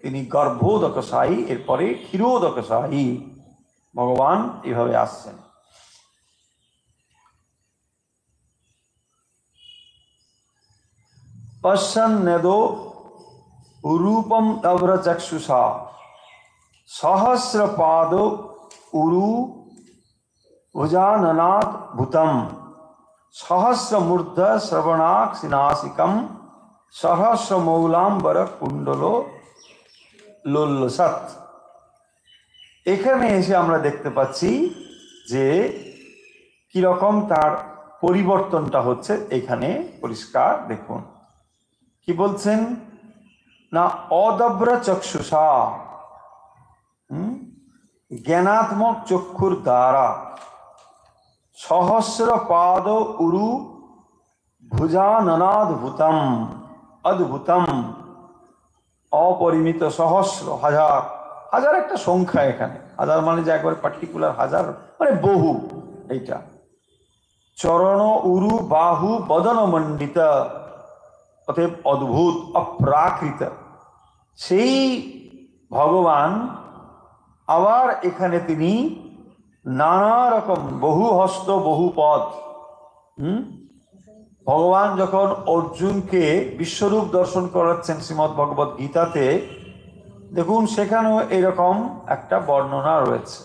তিনি গর্ভোদকশায়ী, এরপরে ক্ষীরোদকশায়ী ভগবান এইভাবে আসছেন। পশ্যন্নেদো রূপম তব্র চক্ষুষা সহস্রপাদ উরু ভুজাননাথ ভূতম সহস্রমূর্ধ শ্রবণাক্ষিনাসিকম সহস্রমৌলাম্বর কুণ্ডলো লোল্লসৎ। এখানে এসে আমরা দেখতে পাচ্ছি যে কিরকম তার পরিবর্তনটা হচ্ছে। এখানে পরিষ্কার দেখুন কি বলছেন না অদব্র চক্ষুষা, জ্ঞানাত্মক চক্ষুর দ্বারা সহস্র পাদ উরু ভুজাননাদ্ভুতম অদ্ভুতম অপরিমিত সহস্র হাজার, হাজার একটা সংখ্যা, এখানে হাজার মানে যে একবার পার্টিকুলার হাজার, মানে বহু। এইটা চরণ উরু বাহু বদন মণ্ডিত, অতএব অদ্ভুত অপ্রাকৃত সেই ভগবান আবার এখানে তিনি নানা রকম বহু হস্ত বহু পদ। ভগবান যখন অর্জুনকে বিশ্বরূপ দর্শন করাচ্ছেন শ্রীমদ্ ভগবত গীতাতে, দেখুন সেখানেও এরকম একটা বর্ণনা রয়েছে,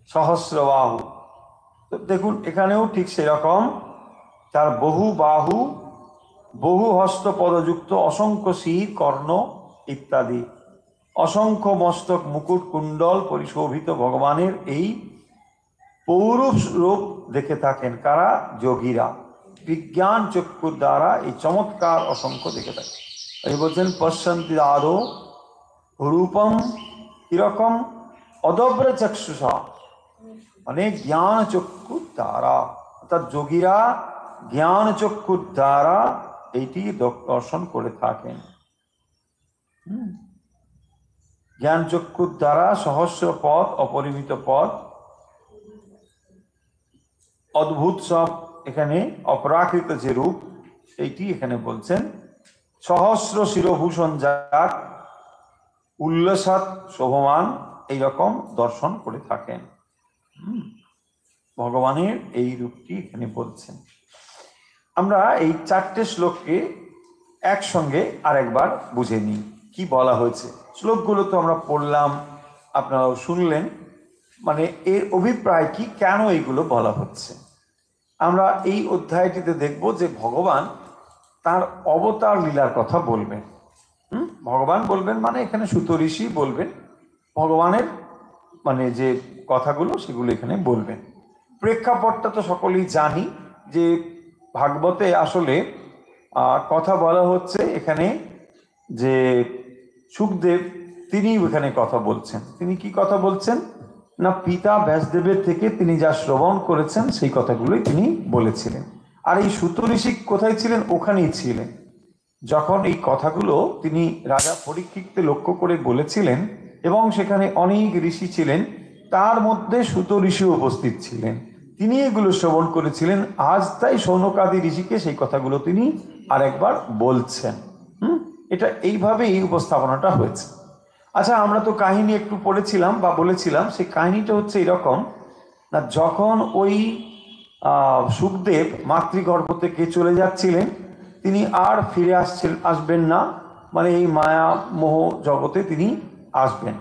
সহস্রবাহু। তো দেখুন এখানেও ঠিক সেরকম, তার বহু বাহু বহু হস্ত পদযুক্ত, অসংখ্য শির কর্ণ ইত্যাদি, অসংখ্য মস্তক মুকুট কুণ্ডল পরিশোভিত ভগবানের এই পৌরূপ রূপ দেখে থাকেন কারা? যোগীরা বিজ্ঞান চক্ষুর দ্বারা এই চমৎকার অসংখ্য দেখে থাকে। এই বলছেন পশ্যন্তি আদৌ রূপম কিরকম অদব্র চক্ষুষা, মানে জ্ঞান চক্ষুর দ্বারা, অর্থাৎ যোগীরা জ্ঞান চক্ষুর দ্বারা এইটি দর্শন করে থাকেন। জ্ঞান চক্ষুর দ্বারা সহস্র পদ, অপরিমিত পদ, অদ্ভুত সব এখানে অপ্রাকৃত যে রূপ, এইটি এখানে বলছেন। সহস্র শিরভূষণ যার উল্লাসাত শোভমান, এইরকম দর্শন করে থাকেন। ভগবানের এই রূপটি এখানে বলছেন। আমরা এই চারটে শ্লোককে একসঙ্গে আরেকবার বুঝে নিই কি বলা হয়েছে। শ্লোকগুলো তো আমরা পড়লাম, আপনারাও শুনলেন, মানে এর অভিপ্রায় কি, কেন এইগুলো বলা হচ্ছে। আমরা এই অধ্যায়টিতে দেখব যে ভগবান তার অবতার লীলার কথা বলবেন। ভগবান বলবেন মানে এখানে সুত ঋষি বলবেন, ভগবানের মানে যে কথাগুলো সেগুলো এখানে বলবেন। প্রেক্ষাপটটা তো সকলেই জানি যে ভাগবতে আসলে কথা বলা হচ্ছে এখানে যে সুখদেব তিনি এখানে কথা বলছেন। তিনি কি কথা বলছেন না, পিতা ব্যাসদেবের থেকে তিনি যা শ্রবণ করেছেন সেই কথাগুলোই তিনি বলেছিলেন। আর এই সুত ঋষি কোথায় ছিলেন? ওখানেই ছিলেন। যখন এই কথাগুলো তিনি রাজা পরীক্ষিতকে লক্ষ্য করে বলেছিলেন, এবং সেখানে অনেক ঋষি ছিলেন, তার মধ্যে সুত ঋষি উপস্থিত ছিলেন, তিনি এগুলো শ্রবণ করেছিলেন। আজ তাই সৌনকাদি ঋষিকে সেই কথাগুলো তিনি আরেকবার বলছেন। এটা এইভাবে এই উপস্থাপনাটা হয়েছে। আচ্ছা, আমরা তো কাহিনী একটু পড়েছিলাম বা বলেছিলাম, সেই কাহিনীটা হচ্ছে এরকম না, যখন ওই সুখদেব মাতৃগর্ভ থেকে চলে যাচ্ছিলেন, তিনি আর ফিরে আসবেন না, মানে এই মায়া মোহ জগতে তিনি আসবেন।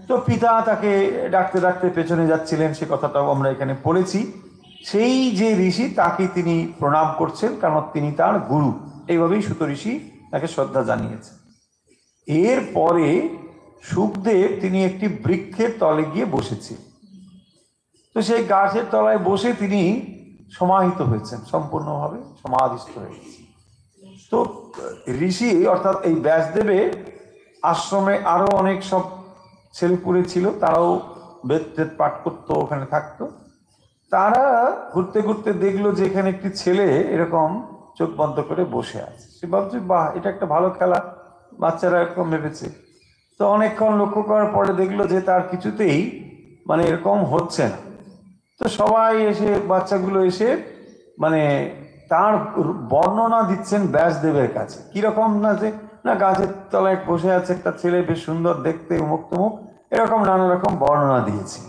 তো পিতা তাকে ডাকতে ডাকতে পেছনে যাচ্ছিলেন, সে কথাটাও আমরা এখানে পড়েছি। সেই যে ঋষি তাকে তিনি প্রণাম করছেন, কারণ তিনি তার গুরু। এইভাবেই সুত ঋষি তাকে শ্রদ্ধা জানিয়েছে। এরপরে সুখদেব তিনি একটি বৃক্ষের তলে গিয়ে বসেছে। তো সেই গাছের তলায় বসে তিনি সমাহিত হয়েছেন, সম্পূর্ণভাবে সমাধিস্থ হয়ে গেছেন। তো ঋষি অর্থাৎ এই ব্যাসদেবের আশ্রমে আরো অনেক সব ছেলেপুলে ছিল, তারাও বেদ টেদ পাঠ করতো, ওখানে থাকতো। তারা ঘুরতে ঘুরতে দেখলো যে এখানে একটি ছেলে এরকম চোখ বন্ধ করে বসে আছে। সে ভাবছে বাহ, এটা একটা ভালো খেলা, বাচ্চারা এরকম ভেবেছে। তো অনেকক্ষণ লক্ষ্য করার পরে দেখলো যে তার কিছুতেই মানে এরকম হচ্ছে না। তো সবাই এসে, বাচ্চাগুলো এসে মানে তার বর্ণনা দিচ্ছেন ব্যাসদেবের কাছে। কিরকম না, যে না গাছের তলায় বসে আছে একটা ছেলে, বেশ সুন্দর দেখতে, উমুক তুমুক, এরকম নানা রকম বর্ণনা দিয়েছে।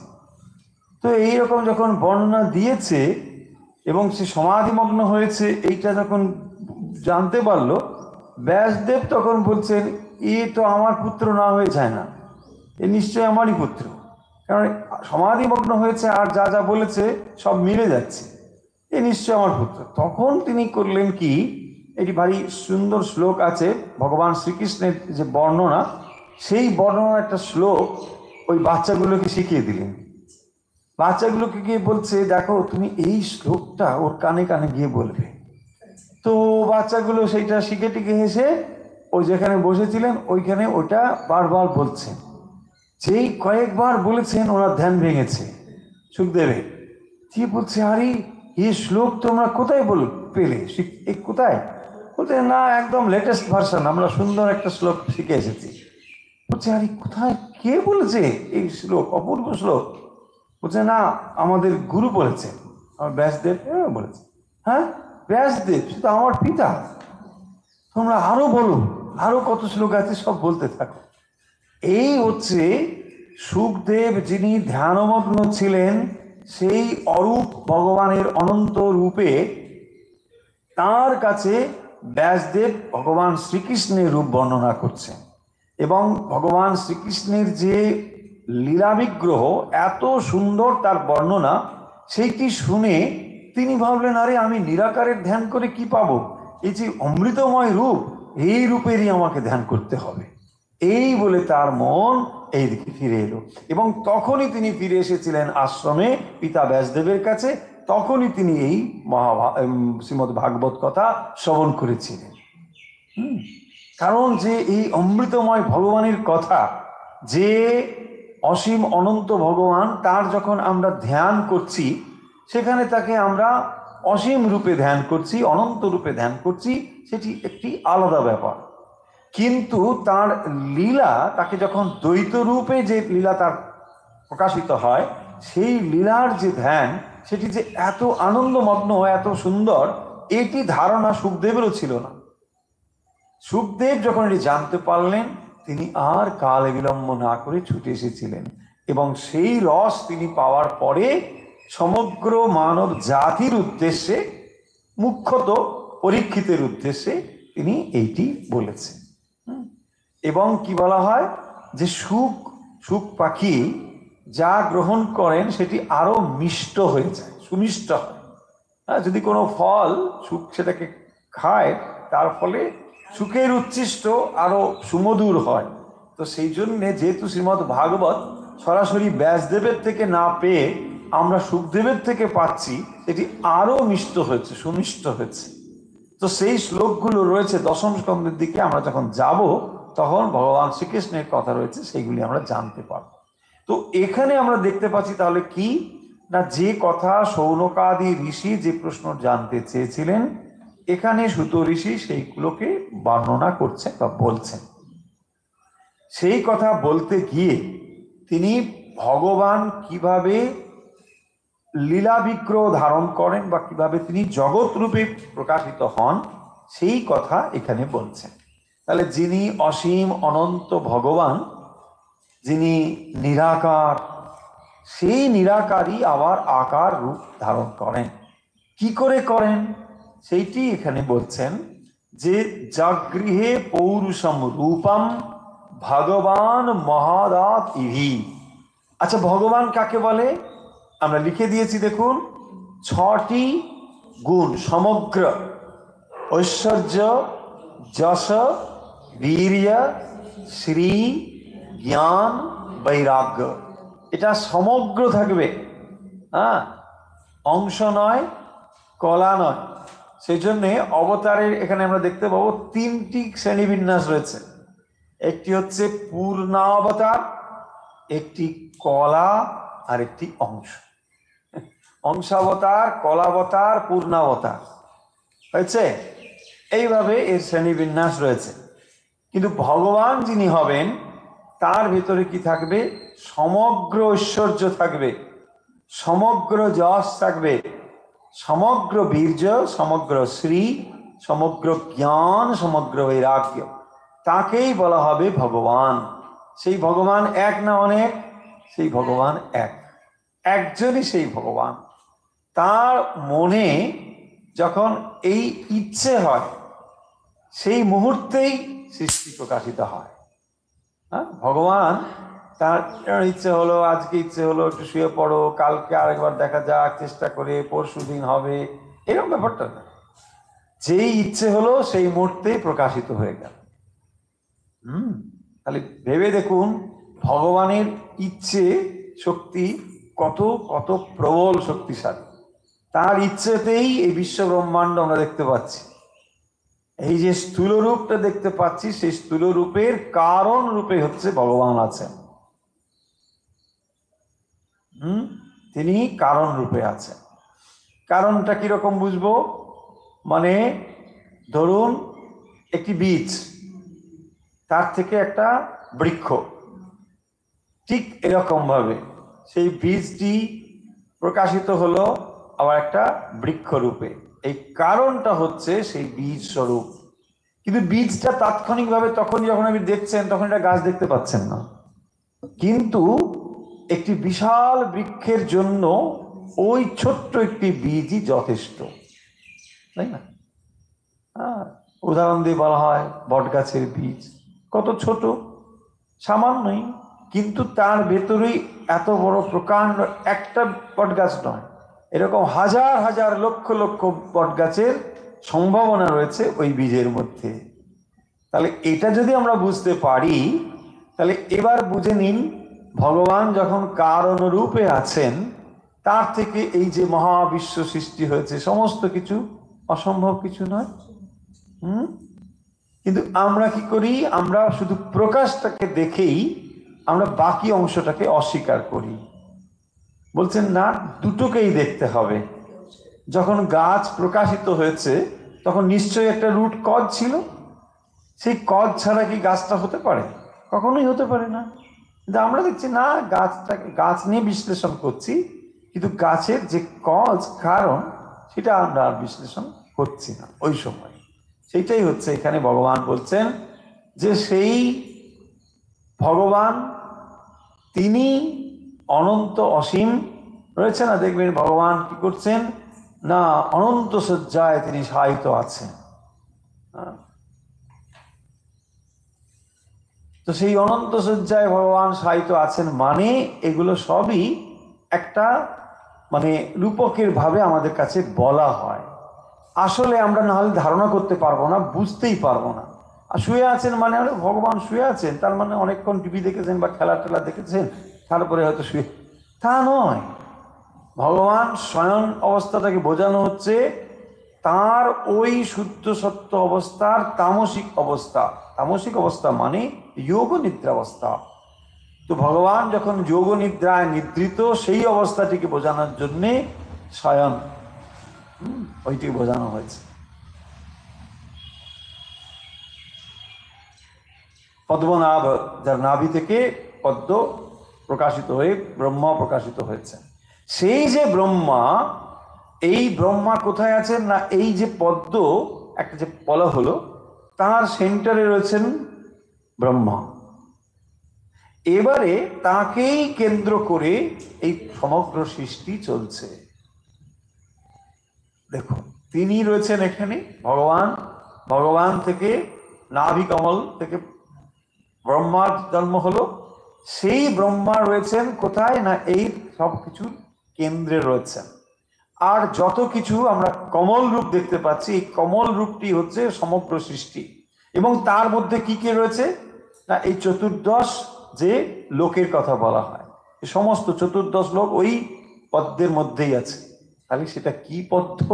তো এইরকম যখন বর্ণনা দিয়েছে এবং সে সমাধিমগ্ন হয়েছে, এইটা যখন জানতে পারলো, ব্যাসদেব তখন বলছেন, এ তো আমার পুত্র না হয়ে যায় না, এ নিশ্চয় আমারই পুত্র, কারণ সমাধিমগ্ন হয়েছে আর যা যা বলেছে সব মিলে যাচ্ছে, এ নিশ্চয় আমার পুত্র। তখন তিনি করলেন কি, এটি ভারী সুন্দর শ্লোক আছে ভগবান শ্রীকৃষ্ণের যে বর্ণনা, সেই বর্ণনার একটা শ্লোক ওই বাচ্চাগুলোকে শিখিয়ে দিলেন। বাচ্চাগুলোকে গিয়ে বলছে, দেখো তুমি এই শ্লোকটা ওর কানে কানে গিয়ে বলবে। তো বাচ্চাগুলো সেইটা শিখে টিকে হেসে ওই যেখানে বসেছিলেন ওইখানে ওটা বারবার বলছেন। যেই কয়েকবার বলেছেন ওনার ধ্যান ভেঙেছে সুখদেবের। কি বলছে, আরে এই শ্লোক তোমরা কোথায় পেলে, কোথায়? বলছে না, একদম লেটেস্ট ভার্সন, আমরা সুন্দর একটা শ্লোক শিখে এসেছি। বলছে আরে কোথায়, কে বলেছে এই শ্লোক, অপূর্ব শ্লোক? বলছে না, আমাদের গুরু বলেছে, আমার ব্যাসদেব বলেছে। হ্যাঁ, ব্যাসদেব সে তো আমার পিতা, তোমরা আরো বলো, আরো কত শ্লোক আছে সব বলতে থাকো। এই হচ্ছে সুখদেব, যিনি ধ্যানমগ্ন ছিলেন সেই অরূপ ভগবানের অনন্ত রূপে, তার কাছে ব্যাসদেব ভগবান শ্রীকৃষ্ণের রূপ বর্ণনা করছেন। এবং ভগবান শ্রীকৃষ্ণের যে লীলা বিগ্রহ, এত সুন্দর তার বর্ণনা, সেইটি শুনে তিনি ভাবলেন আরে আমি নিরাকারের ধ্যান করে কি পাবো, এই যে অমৃতময় রূপ, এই রূপেরই আমাকে ধ্যান করতে হবে। এই বলে তার মন এই দিকে ফিরে এলো। এবং তখনই তিনি ফিরে এসেছিলেন আশ্রমে পিতা ব্যাসদেবের কাছে, তখনই তিনি এই শ্রীমদ্ ভাগবত কথা শ্রবণ করেছিলেন। কারণ যে এই অমৃতময় ভগবানের কথা, যে অসীম অনন্ত ভগবান, তার যখন আমরা ধ্যান করছি, সেখানে তাকে আমরা অসীম রূপে ধ্যান করছি, অনন্ত রূপে ধ্যান করছি, সেটি একটি আলাদা ব্যাপার। কিন্তু তার লীলা, তাকে যখন দ্বৈত রূপে যে লীলা তার প্রকাশিত হয়, সেই লীলার যে ধ্যান, সেটি যে এত আনন্দমগ্ন, এত সুন্দর, এটি ধারণা সুখদেবেরও ছিল না। সুখদেব যখন এটি জানতে পারলেন, তিনি আর কাল বিলম্ব না করে ছুটে এসেছিলেন। এবং সেই রস তিনি পাওয়ার পরে সমগ্র মানব জাতির উদ্দেশ্যে, মুখ্যত পরীক্ষিতের উদ্দেশ্যে তিনি এইটি বলেছেন। এবং কি বলা হয় যে সুখ পাখি যা গ্রহণ করেন সেটি আরো মিষ্ট হয়ে যায়, সুমিষ্ট হয়। হ্যাঁ, যদি কোনো ফল সুখ সেটাকে খায়, তার ফলে সুখের উচ্ছিষ্ট আরো সুমধুর হয়। তো সেই জন্যে যেহেতু শ্রীমদ্ ভাগবত সরাসরি ব্যাসদেবের থেকে না পেয়ে আমরা সুখদেবের থেকে পাচ্ছি, এটি আরো মিষ্ট হয়েছে, সুমিষ্ট হয়েছে। তো সেই শ্লোকগুলো রয়েছে দশম স্কন্ধের দিকে, আমরা যখন যাব তখন ভগবান শ্রীকৃষ্ণের কথা রয়েছে, সেইগুলি আমরা জানতে পারব। তো এখানে আমরা দেখতে পাচ্ছি তাহলে কি না, যে কথা শৌনকাদি ঋষি যে প্রশ্ন জানতে চেয়েছিলেন, এখানে সুত ঋষি সেইগুলোকে বর্ণনা করছেন বা বলছেন। সেই কথা বলতে গিয়ে তিনি ভগবান কিভাবে লীলা বিগ্রহ ধারণ করেন বা কিভাবে তিনি জগৎ রূপে প্রকাশিত হন, সেই কথা এখানে বলছেন। তাহলে যিনি অসীম অনন্ত ভগবান, যিনি নিরাকার, সেই নিরাকারই আবার আকার রূপ ধারণ করেন। কি করে করেন সেইটি এখানে বলছেন যে জাগৃহে পৌরুষম রূপম ভগবান মহাদাত ইভি। আচ্ছা, ভগবান কাকে বলে আমরা লিখে দিয়েছি, দেখুন, 6টি গুণ: সমগ্র, ঐশ্বর্য, যশ, বীর্য, শ্রী, জ্ঞান, বৈরাগ্য। এটা সমগ্র থাকবে, হ্যাঁ, অংশ নয়, কলা নয়। সেই জন্যে অবতারের এখানে আমরা দেখতে পাবো 3টি শ্রেণীবিন্যাস রয়েছে। একটি হচ্ছে পূর্ণাবতার, একটি কলা, আর একটি অংশ। অংশাবতার, কলাবতার, পূর্ণাবতার হয়েছে, এইভাবে এর শ্রেণীবিন্যাস রয়েছে। কিন্তু ভগবান যিনি হবেন, তার ভিতরে কি থাকবে? সমগ্র ঐশ্বর্য থাকবে, সমগ্র যশ থাকবে, সমগ্র বীর্য, সমগ্র শ্রী, সমগ্র জ্ঞান, সমগ্র বৈরাগ্য। তাকেই বলা হবে ভগবান। সেই ভগবান এক না অনেক? সেই ভগবান এক, একজনই সেই ভগবান। তার মনে যখন এই ইচ্ছে হয়, সেই মুহূর্তেই সৃষ্টি প্রকাশিত হয়। হ্যাঁ, ভগবান তার ইচ্ছে হলো, আজকে ইচ্ছে হলো একটু শুয়ে পড়ো, কালকে আরেকবার দেখা যাক, চেষ্টা করে পরশু দিন হবে, এরকম ব্যাপারটা না। যেই ইচ্ছে হলো সেই মুহূর্তেই প্রকাশিত হয়ে গেল। তাহলে ভেবে দেখুন ভগবানের ইচ্ছে শক্তি কত কত প্রবল শক্তিশালী। তার ইচ্ছেতেই এই বিশ্ব ব্রহ্মাণ্ড আমরা দেখতে পাচ্ছি। এই যে স্থূল রূপটা দেখতে পাচ্ছি, সেই স্থূল রূপের কারণ রূপে হচ্ছে ভগবান আছেন। তিনি কারণ রূপে আছেন। কারণটা কিরকম বুঝবো? মানে ধরুন একটি বীজ, তার থেকে একটা বৃক্ষ, ঠিক এরকম ভাবে সেই বীজটি প্রকাশিত হলো আবার একটা বৃক্ষ রূপে। এই কারণটা হচ্ছে সেই বীজ স্বরূপ। কিন্তু বীজটা তাৎক্ষণিকভাবে তখনই যখন আপনি দেখছেন তখন এটা গাছ দেখতে পাচ্ছেন না, কিন্তু একটি বিশাল বৃক্ষের জন্য ওই ছোট্ট একটি বীজই যথেষ্ট, তাই না? উদাহরণ দিয়ে বলা হয় বট গাছের বীজ, কত ছোট, সামান্যই, কিন্তু তার ভেতরেই এত বড় প্রকাণ্ড, একটা বট গাছ নয়, এরকম হাজার হাজার লক্ষ লক্ষ বট গাছের সম্ভাবনা রয়েছে ওই বীজের মধ্যে। তাহলে এটা যদি আমরা বুঝতে পারি, তাহলে এবার বুঝে নিন ভগবান যখন কারণরূপে আছেন, তার থেকে এই যে মহাবিশ্ব সৃষ্টি হয়েছে সমস্ত কিছু অসম্ভব কিছু নয়। কিন্তু আমরা কি করি, আমরা শুধু প্রকাশটাকে দেখেই আমরা বাকি অংশটাকে অস্বীকার করি। বলছেন না, দুটোকেই দেখতে হবে। যখন গাছ প্রকাশিত হয়েছে তখন নিশ্চয়ই একটা রুট কজ ছিল, সেই কজ ছাড়া কি গাছটা হতে পারে? কখনোই হতে পারে না। কিন্তু আমরা দেখছি না, গাছ নিয়ে বিশ্লেষণ করছি, কিন্তু গাছের যে কজ, কারণ, সেটা আমরা আর বিশ্লেষণ করছি না ওই সময়। সেইটাই হচ্ছে এখানে ভগবান বলছেন যে সেই ভগবান তিনি অনন্ত অসীম রয়েছে না, দেখবেন ভগবান কি করছেন না, অনন্ত শয্যায় তিনি শায়িত আছেন। তো সেই অনন্ত শয্যায় ভগবান শায়িত আছেন মানে এগুলো সবই একটা মানে রূপকের ভাবে আমাদের কাছে বলা হয়। আসলে আমরা না হলে ধারণা করতে পারবো না, বুঝতেই পারবো না। আর শুয়ে আছেন মানে ভগবান শুয়ে আছেন, তার মানে অনেকক্ষণ টিভি দেখেছেন বা খেলা টেলা দেখেছেন, তারপরে হয়তো শুয়ে, তা নয়। ভগবান স্বয়ং অবস্থাটাকে বোঝানো হচ্ছে তার ওই শুদ্ধ সত্য অবস্থার তামসিক অবস্থা। তামসিক অবস্থা মানে যোগ নিদ্রা অবস্থা। তো ভগবান যখন যোগ নিদ্রায় নিদ্রিত, সেই অবস্থাটিকে বোঝানোর জন্যে স্বয়ং ওইটি বোঝানো হয়েছে। পদ্মনাভ, যার নাভি থেকে পদ্ম প্রকাশিত হয়ে ব্রহ্মা প্রকাশিত হয়েছে। সেই যে ব্রহ্মা, এই ব্রহ্মা কোথায় আছেন না, এই যে পদ্ম একটা যে বলা হলো, তার সেন্টারে রয়েছেন ব্রহ্মা। এবারে তাকেই কেন্দ্র করে এই সমগ্র সৃষ্টি চলছে। দেখুন, তিনি রয়েছেন এখানে, ভগবান থেকে নাভি কমল থেকে ব্রহ্মার জন্ম হলো। সেই ব্রহ্মা রয়েছেন কোথায় না, এই সব কিছুর কেন্দ্রে রয়েছেন। আর যত কিছু আমরা কমল রূপ দেখতে পাচ্ছি, এই কমল রূপটি হচ্ছে সমগ্র সৃষ্টি। এবং তার মধ্যে কি কি রয়েছে না, এই চতুর্দশ যে লোকের কথা বলা হয়, এই সমস্ত চতুর্দশ লোক ওই পদ্মের মধ্যেই আছে। তাহলে সেটা কি পদ্ম?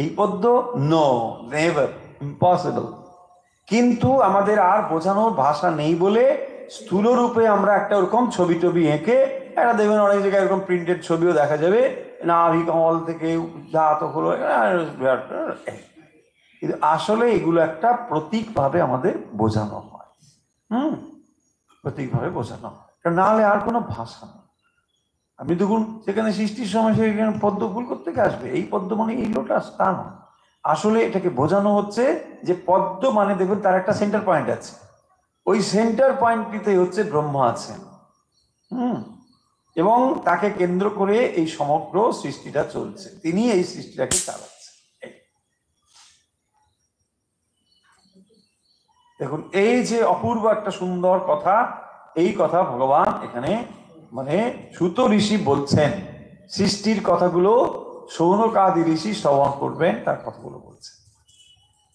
এই পদ্ম? No, never, impossible. কিন্তু আমাদের আর বোঝানোর ভাষা নেই বলে স্থূল রূপে আমরা একটা ওরকম ছবি টবি এঁকে, একটা দেখবেন অনেক জায়গায় এরকম প্রিন্টেড ছবিও দেখা যাবে, নাভি কমল থেকে জাত হলো, কিন্তু আসলে এগুলো একটা প্রতীক ভাবে আমাদের বোঝানো হয়। প্রতীক ভাবে বোঝানো হয়, নাহলে আর কোনো ভাষা নেই। আপনি দেখুন, সেখানে সৃষ্টির সময় সেখানে পদ্ম ফুল কোত্থেকে আসবে? এই পদ্ম মানে এই লোটাস, তা নয়। আসলে এটাকে বোঝানো হচ্ছে যে পদ্ম মানে দেখবেন তার একটা সেন্টার পয়েন্ট আছে, ওই সেন্টার পয়েন্টটিতে হচ্ছে ব্রহ্মা আছেন। এবং তাকে কেন্দ্র করে এই সমগ্র সৃষ্টিটা চলছে, তিনি এই সৃষ্টিটাকে চালাচ্ছেন। দেখুন, এই যে অপূর্ব একটা সুন্দর কথা, এই কথা ভগবান এখানে মানে সুত ঋষি বলছেন। সৃষ্টির কথাগুলো শৌনকাদি ঋষি শ্রবণ করবেন, তার কথাগুলো বলছেন।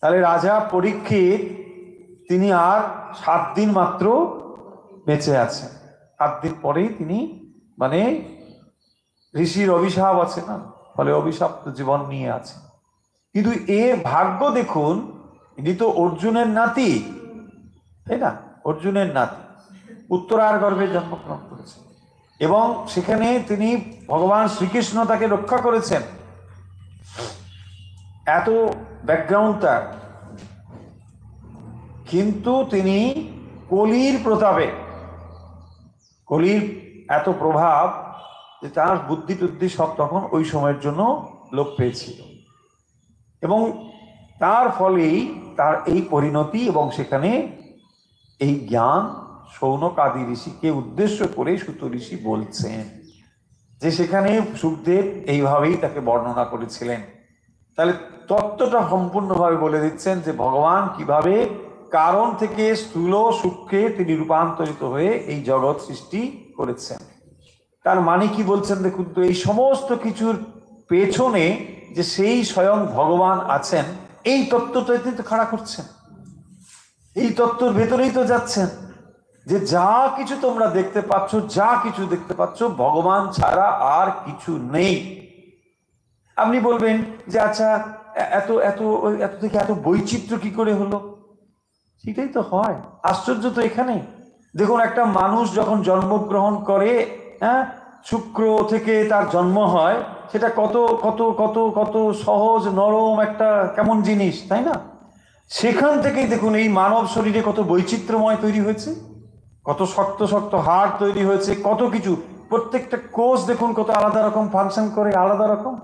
তাহলে রাজা পরীক্ষিত তিনি আর 7 দিন মাত্র বেঁচে আছেন। 7 দিন পরেই তিনি মানে ঋষির অভিশাপ আছে না, ফলে অভিশপ্ত জীবন নিয়ে আছে। কিন্তু এর ভাগ্য দেখুন, ইনি তো অর্জুনের নাতি, তাই না? অর্জুনের নাতি, উত্তরার গর্ভে জন্মগ্রহণ করেছেন এবং সেখানে তিনি ভগবান শ্রীকৃষ্ণ তাকে রক্ষা করেছেন। এত ব্যাকগ্রাউন্ড তার, কিন্তু তিনি কলির প্রতাপে, কলির এত প্রভাব যে তার বুদ্ধি টুদ্ধি সব তখন ওই সময়ের জন্য লোপ পেয়েছিল, এবং তার ফলেই তার এই পরিণতি। এবং সেখানে এই জ্ঞান শৌনক আদি ঋষিকে উদ্দেশ্য করে সুত ঋষি বলছেন যে সেখানে সুখদেব এইভাবেই তাকে বর্ণনা করেছিলেন। তাহলে তত্ত্বটা সম্পূর্ণভাবে বলে দিচ্ছেন যে ভগবান কিভাবে কারণ থেকে স্থূল সূক্ষ্মে তিনি রূপান্তরিত হয়ে এই জগৎ সৃষ্টি করেছেন। তার মানে কি বলছেন দেখুন তো, এই সমস্ত কিছুর পেছনে যে সেই স্বয়ং ভগবান আছেন, এই তত্ত্বটাই তো খাড়া করছেন, এই তত্ত্বের ভেতরেই তো যাচ্ছেন যে যা কিছু তোমরা দেখতে পাচ্ছ, যা কিছু দেখতে পাচ্ছ, ভগবান ছাড়া আর কিছু নেই। আপনি বলবেন যে আচ্ছা, এত এত এত থেকে এত বৈচিত্র্য কি করে হলো? সেটাই তো হয়, আশ্চর্য তো এখানে। দেখুন, একটা মানুষ যখন জন্মগ্রহণ করে, হ্যাঁ, শুক্র থেকে তার জন্ম হয়, সেটা কত কত কত কত সহজ নরম একটা কেমন জিনিস, তাই না? সেখান থেকেই দেখুন এই মানব শরীরে কত বৈচিত্র্যময় তৈরি হয়েছে, কত শক্ত শক্ত হাড় তৈরি হয়েছে, কত কিছু। প্রত্যেকটা কোষ দেখুন কত আলাদা রকম ফাংশন করে, আলাদা রকম।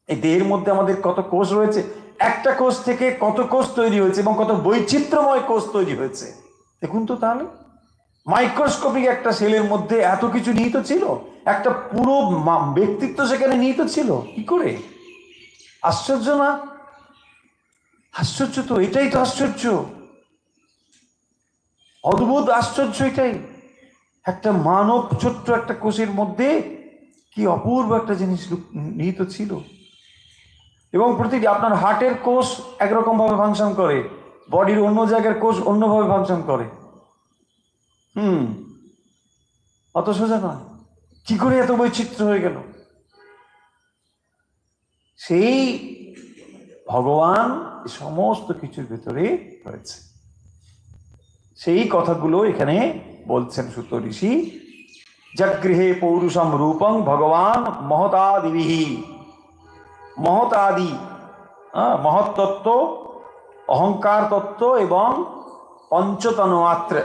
এই দেহের মধ্যে আমাদের কত কোষ রয়েছে, একটা কোষ থেকে কত কোষ তৈরি হয়েছে এবং কত বৈচিত্র্যময় কোষ তৈরি হয়েছে দেখুন তো। তাহলে মাইক্রোস্কোপিক একটা সেলের মধ্যে এত কিছু নিহিত ছিল, একটা পুরো ব্যক্তিত্ব সেখানে নিহিত ছিল। কি করে? আশ্চর্য না? আশ্চর্য তো, এটাই তো আশ্চর্য, অদ্ভুত আশ্চর্য এটাই। একটা মানব ছোট্ট একটা কোষের মধ্যে কি অপূর্ব একটা জিনিস নিহিত ছিল। এবং প্রতিটি আপনার হার্টের কোষ একরকম ভাবে ফাংশন করে, বডির অন্য জায়গার কোষ অন্যভাবে ফাংশন করে। অত সোজা নয়। কি করে এত বৈচিত্র্য হয়ে গেল? সেই ভগবান সমস্ত কিছুর ভেতরে রয়েছে, সেই কথাগুলো এখানে বলছেন সুত ঋষি। জগৃহে পৌরুষম রূপং ভগবান মহতাদিবিহি। মহতাদি, মহৎ তত্ত্ব, অহংকার তত্ত্ব এবং পঞ্চতন্মাত্র,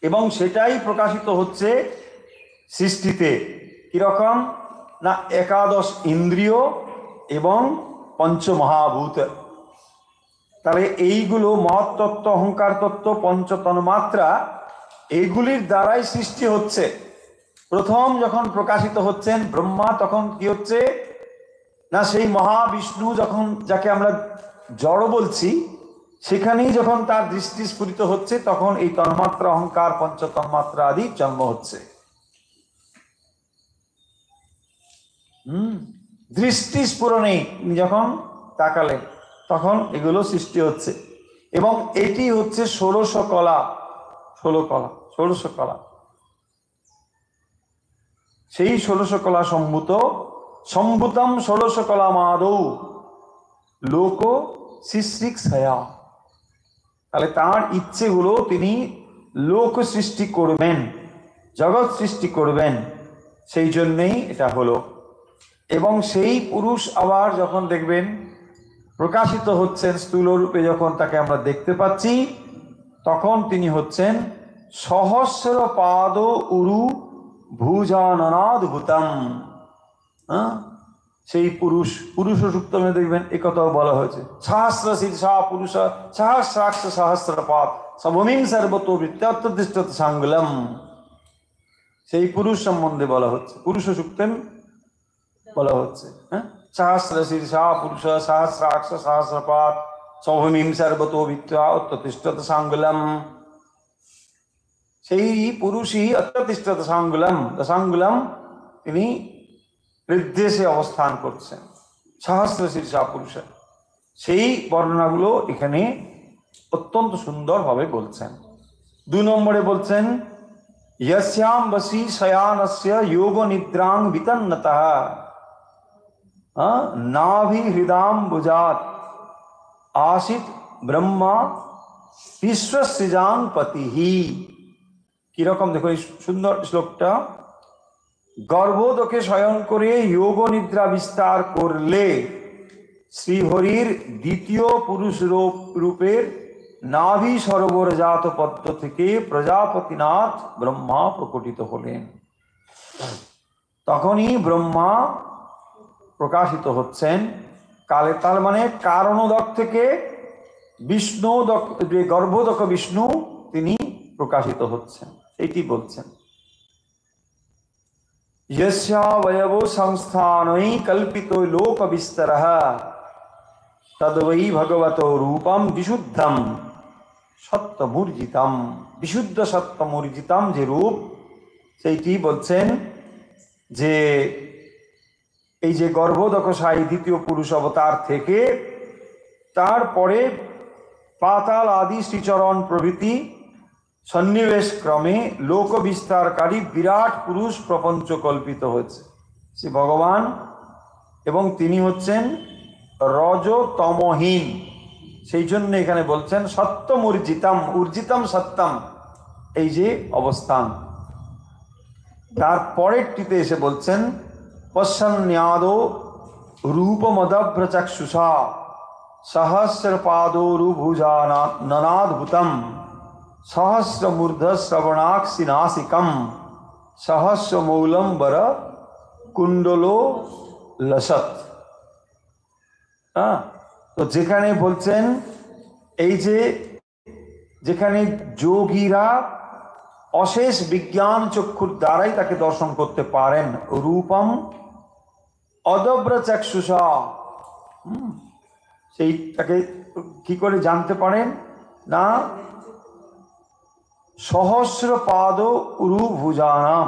এবং সেটাই প্রকাশিত হচ্ছে সৃষ্টিতে। কিরকম না, একাদশ ইন্দ্রিয় এবং পঞ্চমহাভূত। তাহলে এইগুলো মহৎ তত্ত্ব, অহংকার তত্ত্ব, পঞ্চতন্মাত্রা, এইগুলির দ্বারাই সৃষ্টি হচ্ছে। প্রথম যখন প্রকাশিত হচ্ছেন ব্রহ্মা, তখন কি হচ্ছে না, সেই মহাবিষ্ণু যখন, যাকে আমরা জড় বলছি, সেখানেই যখন তার দৃষ্টি স্ফুরিত হচ্ছে, তখন এই তন্মাত্রা, অহংকার, পঞ্চতন্মাত্রা আদি জন্ম হচ্ছে। দৃষ্টি স্ফুরণে যখন তাকালেন, তখন এগুলো সৃষ্টি হচ্ছে। এবং এটি হচ্ছে ষোড়শ কলা, ষোড়শ কলা। সেই ষোড়শ কলা সম্ভূতম ষোড়শ কলা মাদৌ লোক শিশ্রিক ছায়া। তাহলে তার ইচ্ছে হলো তিনি লোক সৃষ্টি করবেন, জগৎ সৃষ্টি করবেন, সেই জন্যেই এটা হলো। এবং সেই পুরুষ আবার যখন দেখবেন প্রকাশিত হচ্ছেন স্থূল রূপে, যখন তাকে আমরা দেখতে পাচ্ছি, তখন তিনি হচ্ছেন সহস্র পাদ উরু ভুজাননাদ্ভুতম। সেই পুরুষ, পুরুষ সূক্তমে দেখবেন এ কথাও বলা হয়েছে, সহস্র শীর্ষা পুরুষ সহস্রাক্ষ সহস্রপাত সভূমিং সর্বতো বৃত্তাত্তদিষ্ঠত সাঙ্গলম। সেই পুরুষ সম্বন্ধে বলা হচ্ছে, পুরুষ সূক্তম বলা হচ্ছে। সহস্র শীর্ষা পুরুষ সহস্রাক্ষ সহস্রপাত সভূমিং সর্বতো বৃত্তাত্তদিষ্ঠত সাঙ্গলম। সেই পুরুষই অত্যতিষ্ঠত সাঙ্গুলম, দশাঙ্গুলম, তিনি হৃদদেশে অবস্থান করছেন, সহস্র শীর্ষা পুরুষ। সেই বর্ণনাগুলো এখানে অত্যন্ত সুন্দরভাবে বলছেন। 2 নম্বরে বলছেন, यस्याम वसी शयानस्य योग निद्रांग वितन्नतः नाभि हृदाम्बुजात् आसित ब्रह्मा विश्वसृजान पतिहि। কিরকম দেখো এই সুন্দর শ্লোকটা, গর্ভোদকে শয়ন করে যোগ নিদ্রা বিস্তার করলে শ্রীহরির দ্বিতীয় পুরুষ রূপের নাভি সরোবর জাত পদ্ম থেকে প্রজাপতিনাথ ব্রহ্মা প্রকটিত হলেন। তখনই ব্রহ্মা প্রকাশিত হচ্ছেন কালে, তার মানে কারণোদক থেকে বিষ্ণু গর্ভোদক বিষ্ণু তিনি প্রকাশিত হচ্ছেন, এটি বলছেন। यस्यावयव संस्थानै कल्पितो लोक विस्तरः तद्वै भगवतो रूपम विशुद्धम सत्तमूर्जितम। বিশুদ্ধ সত্যমূর্জিতম যে রূপ, সেইটি বলছেন যে এই যে গর্ভোদকশায়ী দ্বিতীয় পুরুষ অবতার থেকে তারপরে পাতাল আদি শ্রীচরণ প্রভৃতি সন্নিবেশ ক্রমে লোক বিস্তারকারী বিরাট পুরুষ প্রপঞ্চ কল্পিত হয়েছে সে ভগবান, এবং তিনি হচ্ছেন রজতমহীন। সেই জন্য এখানে বলছেন সত্যম উর্জিতম, উর্জিতম সত্যম, এই যে অবস্থান। তারপরেরটিতে এসে বলছেন পশ্যন্যাদো রূপমদভ্রচক্ষুষা সহস্রপাদোরুভুজা ননাদ্ভুতম सहस्रमूर्ध श्रवणाक्षि नासिकम सहस्रमौलंबर कुंडलो लसत। তো যেখানে বলছেন এই যে যেখানে যোগীরা অশেষ বিজ্ঞান চক্ষুর দ্বারাই তাকে দর্শন করতে পারেন, রূপম অদব্র চক্ষুষা, সেই তাকে কি করে জানতে পারেন না, সহস্র পাদ উরুভুজানাম,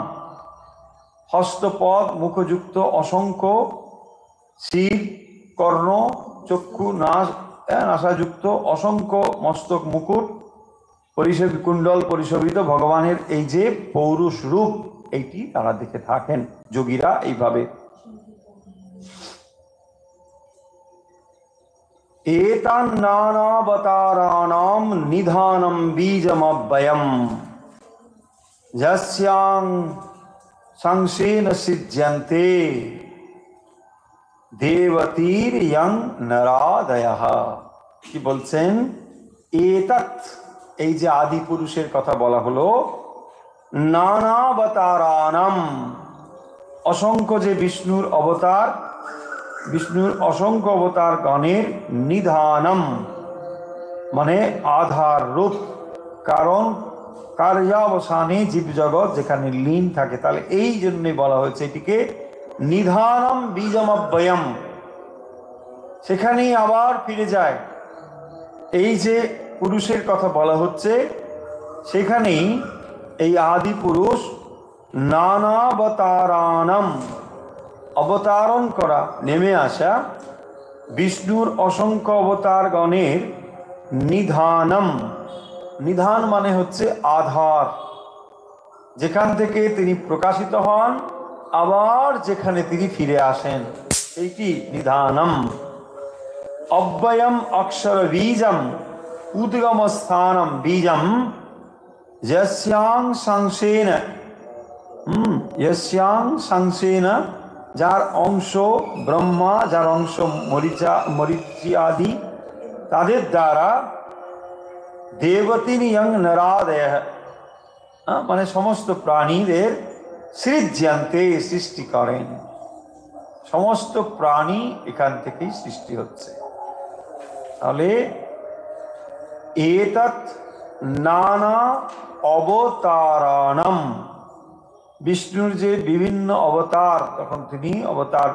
হস্তপদ মুখযুক্ত অসংখ্য শির কর্ণ চক্ষু নাসাযুক্ত অসংখ্য মস্তক মুকুট কুণ্ডল পরিশোভিত ভগবানের এই যে পৌরুষ রূপ, এইটি তারা দেখে থাকেন যোগীরা এইভাবে। एतान् नानावताराणां निधानं बीजमव्ययं यस्यां संशेन सिद्ध्यन्ते देवतीर यं नरादयः। কি বলছেন, এতৎ এই যে আদি পুরুষের কথা বলা হলো, নানাবতারানাম অসংখ্য যে বিষ্ণুর অবতার, বিষ্ণুর অসংখ্য অবতার গণের নিধানম মানে আধার রূপ, কারণ কার্যাবসানে জীবজগৎ যেখানে লীন থাকে, তাহলে এই জন্যে বলা হয়েছে এটিকে নিধানম বীজমব্যয়ম, সেখানেই আবার ফিরে যায়। এই যে পুরুষের কথা বলা হচ্ছে সেখানেই এই আদি পুরুষ নানাবতারানাম অবতারণ করা, নেমে আসা বিষ্ণুর অসংখ্য অবতার গণের নিধানম, নিধান মানে হচ্ছে আধার, যেখান থেকে তিনি প্রকাশিত হন আবার যেখানে তিনি ফিরে আসেন, এইটি নিধানম। অব্যয়ম অক্ষর বীজম উদ্গম স্থানম বীজম যস্যাং সংসেন, যস্যাং সংসেন যার অংশ ব্রহ্মা, যার অংশ মরিচি আদি, তাদের দ্বারা দেবতী ইয়ং নরাদয় মানে সমস্ত প্রাণীদের সৃজ্যন্তে সৃষ্টি করেন, সমস্ত প্রাণী এখান থেকেই সৃষ্টি হচ্ছে। তাহলে এতৎ নানা অবতারাণম, বিষ্ণুর যে বিভিন্ন অবতার, তখন তিনি অবতার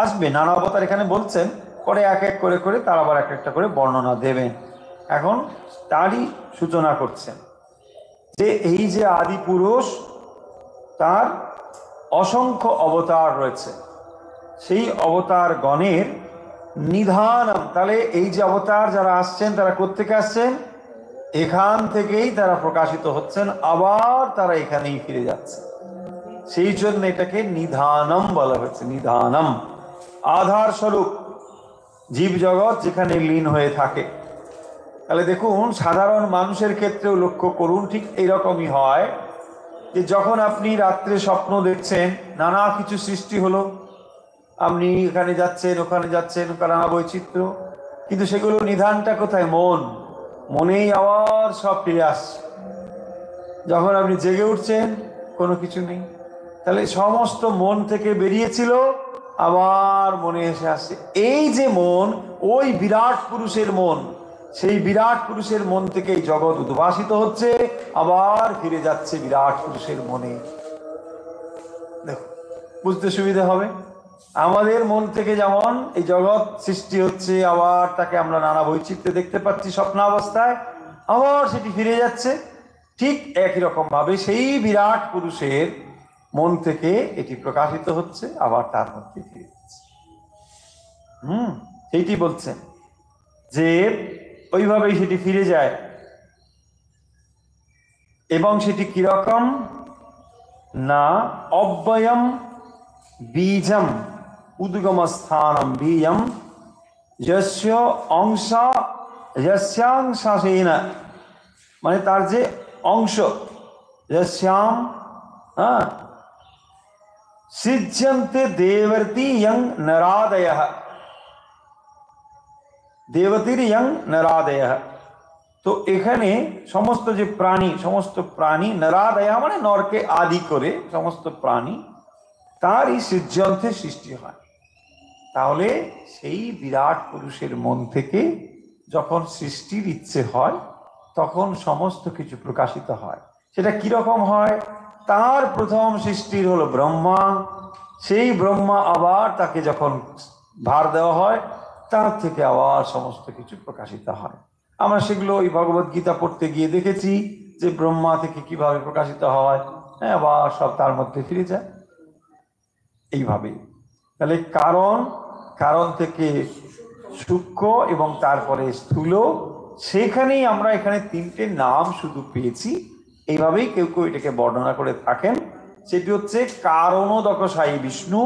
আসবে, নানা অবতার এখানে বলছেন, পরে এক এক করে করে তার আবার এক একটা করে বর্ণনা দেবেন। এখন তারই সূচনা করছেন যে এই যে আদি পুরুষ, তার অসংখ্য অবতার রয়েছে, সেই অবতার গণের নিধানম, তাহলে এই যে অবতার যারা আসছেন তারা কোত্থেকে আসছেন, এখান থেকেই তারা প্রকাশিত হচ্ছেন, আবার তারা এখানেই ফিরে যাচ্ছে, সেই জন্য এটাকে নিধানম বলা হয়েছে। নিধানম আধার স্বরূপ জীব জগৎ যেখানে লীন হয়ে থাকে। তাহলে দেখুন সাধারণ মানুষের ক্ষেত্রেও লক্ষ্য করুন, ঠিক এইরকমই হয় যে যখন আপনি রাত্রে স্বপ্ন দেখছেন, নানা কিছু সৃষ্টি হলো, আপনি এখানে যাচ্ছেন ওখানে যাচ্ছেন, নানা বৈচিত্র্য, কিন্তু সেগুলো নিধানটা কোথায়? মন। মনেই আবার সব ফিরে আসছে। যখন আপনি জেগে উঠছেন কোনো কিছু নেই, তাহলে সমস্ত মন থেকে বেরিয়েছিল আবার মনে এসে আসছে। এই যে মন, ওই বিরাট পুরুষের মন, সেই বিরাট পুরুষের মন থেকে এই জগৎ উদ্ভাসিত হচ্ছে, আবার ফিরে যাচ্ছে বিরাট পুরুষের মনে। দেখো, বুঝতে সুবিধা হবে। আমাদের মন থেকে যেমন এই জগৎ সৃষ্টি হচ্ছে, আবার তাকে আমরা নানা বৈচিত্র্যে দেখতে পাচ্ছি স্বপ্নাবস্থায়, আবার সেটি ফিরে যাচ্ছে, ঠিক একই রকম ভাবে সেই বিরাট পুরুষের মন থেকে এটি প্রকাশিত হচ্ছে, আবার তার মধ্যে ফিরে যাচ্ছে। সেইটি বলছেন যে ওইভাবেই সেটি ফিরে যায়। এবং সেটি কিরকম না, অব্যয়ম বীজম উদ্গম স্থানম বীজম যস্য অংশ যস্যাংশেন, মানে তার যে অংশ, যস্যাম সৃজ্যন্তে দেবতী ইয়ং নরাদয়ঃ, দেবতীর ইয়ং নরাদয়ঃ। তো এখানে সমস্ত যে প্রাণী, সমস্ত প্রাণী, নরাদয়া মানে নরকে আদি করে সমস্ত প্রাণী তারই সৃজ্যন্তে সৃষ্টি হয়। তাহলে সেই বিরাট পুরুষের মন থেকে যখন সৃষ্টির ইচ্ছে হয়, তখন সমস্ত কিছু প্রকাশিত হয়। সেটা কিরকম হয়? তার প্রথম সৃষ্টির হলো ব্রহ্মা, সেই ব্রহ্মা আবার তাকে যখন ভার দেওয়া হয়, তার থেকে আবার সমস্ত কিছু প্রকাশিত হয়। আমরা সেগুলো ওই ভগবত গীতা পড়তে গিয়ে দেখেছি যে ব্রহ্মা থেকে কিভাবে প্রকাশিত হয়, হ্যাঁ, আবার সব তার মধ্যে ফিরে যায় এইভাবে। তাহলে কারণ থেকে সূক্ষ্ম এবং তারপরে স্থূল, সেখানেই আমরা এখানে তিনটে নাম শুধু পেয়েছি। এইভাবেই কেউ কেউ এটাকে বর্ণনা করে থাকেন। সেটি হচ্ছে কারণোদকশায়ী বিষ্ণু,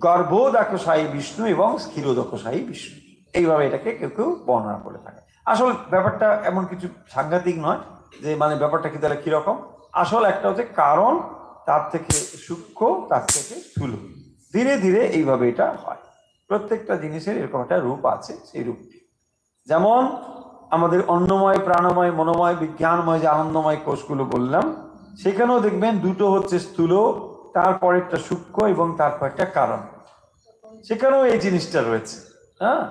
গর্ভোদকশায়ী বিষ্ণু এবং স্থিরোদকশায়ী বিষ্ণু। এইভাবে এটাকে কেউ কেউ বর্ণনা করে থাকে। আসল ব্যাপারটা এমন কিছু সাংঘাতিক নয় যে মানে ব্যাপারটা কি তাহলে কিরকম। আসল একটা হচ্ছে কারণ, তার থেকে সূক্ষ্ম, তার থেকে স্থূল, ধীরে ধীরে এইভাবে এটা হয়। প্রত্যেকটা জিনিসের এরকম একটা রূপ আছে। সেই রূপটি যেমন আমাদের অন্নময়, প্রাণময়, মনোময়, বিজ্ঞানময় যে আনন্দময় কোষগুলো বললাম, সেখানেও দেখবেন দুটো হচ্ছে স্থূল, তারপর একটা সূক্ষ্ম এবং তারপর একটা কারণ। সেখানেও এই জিনিসটা রয়েছে। হ্যাঁ,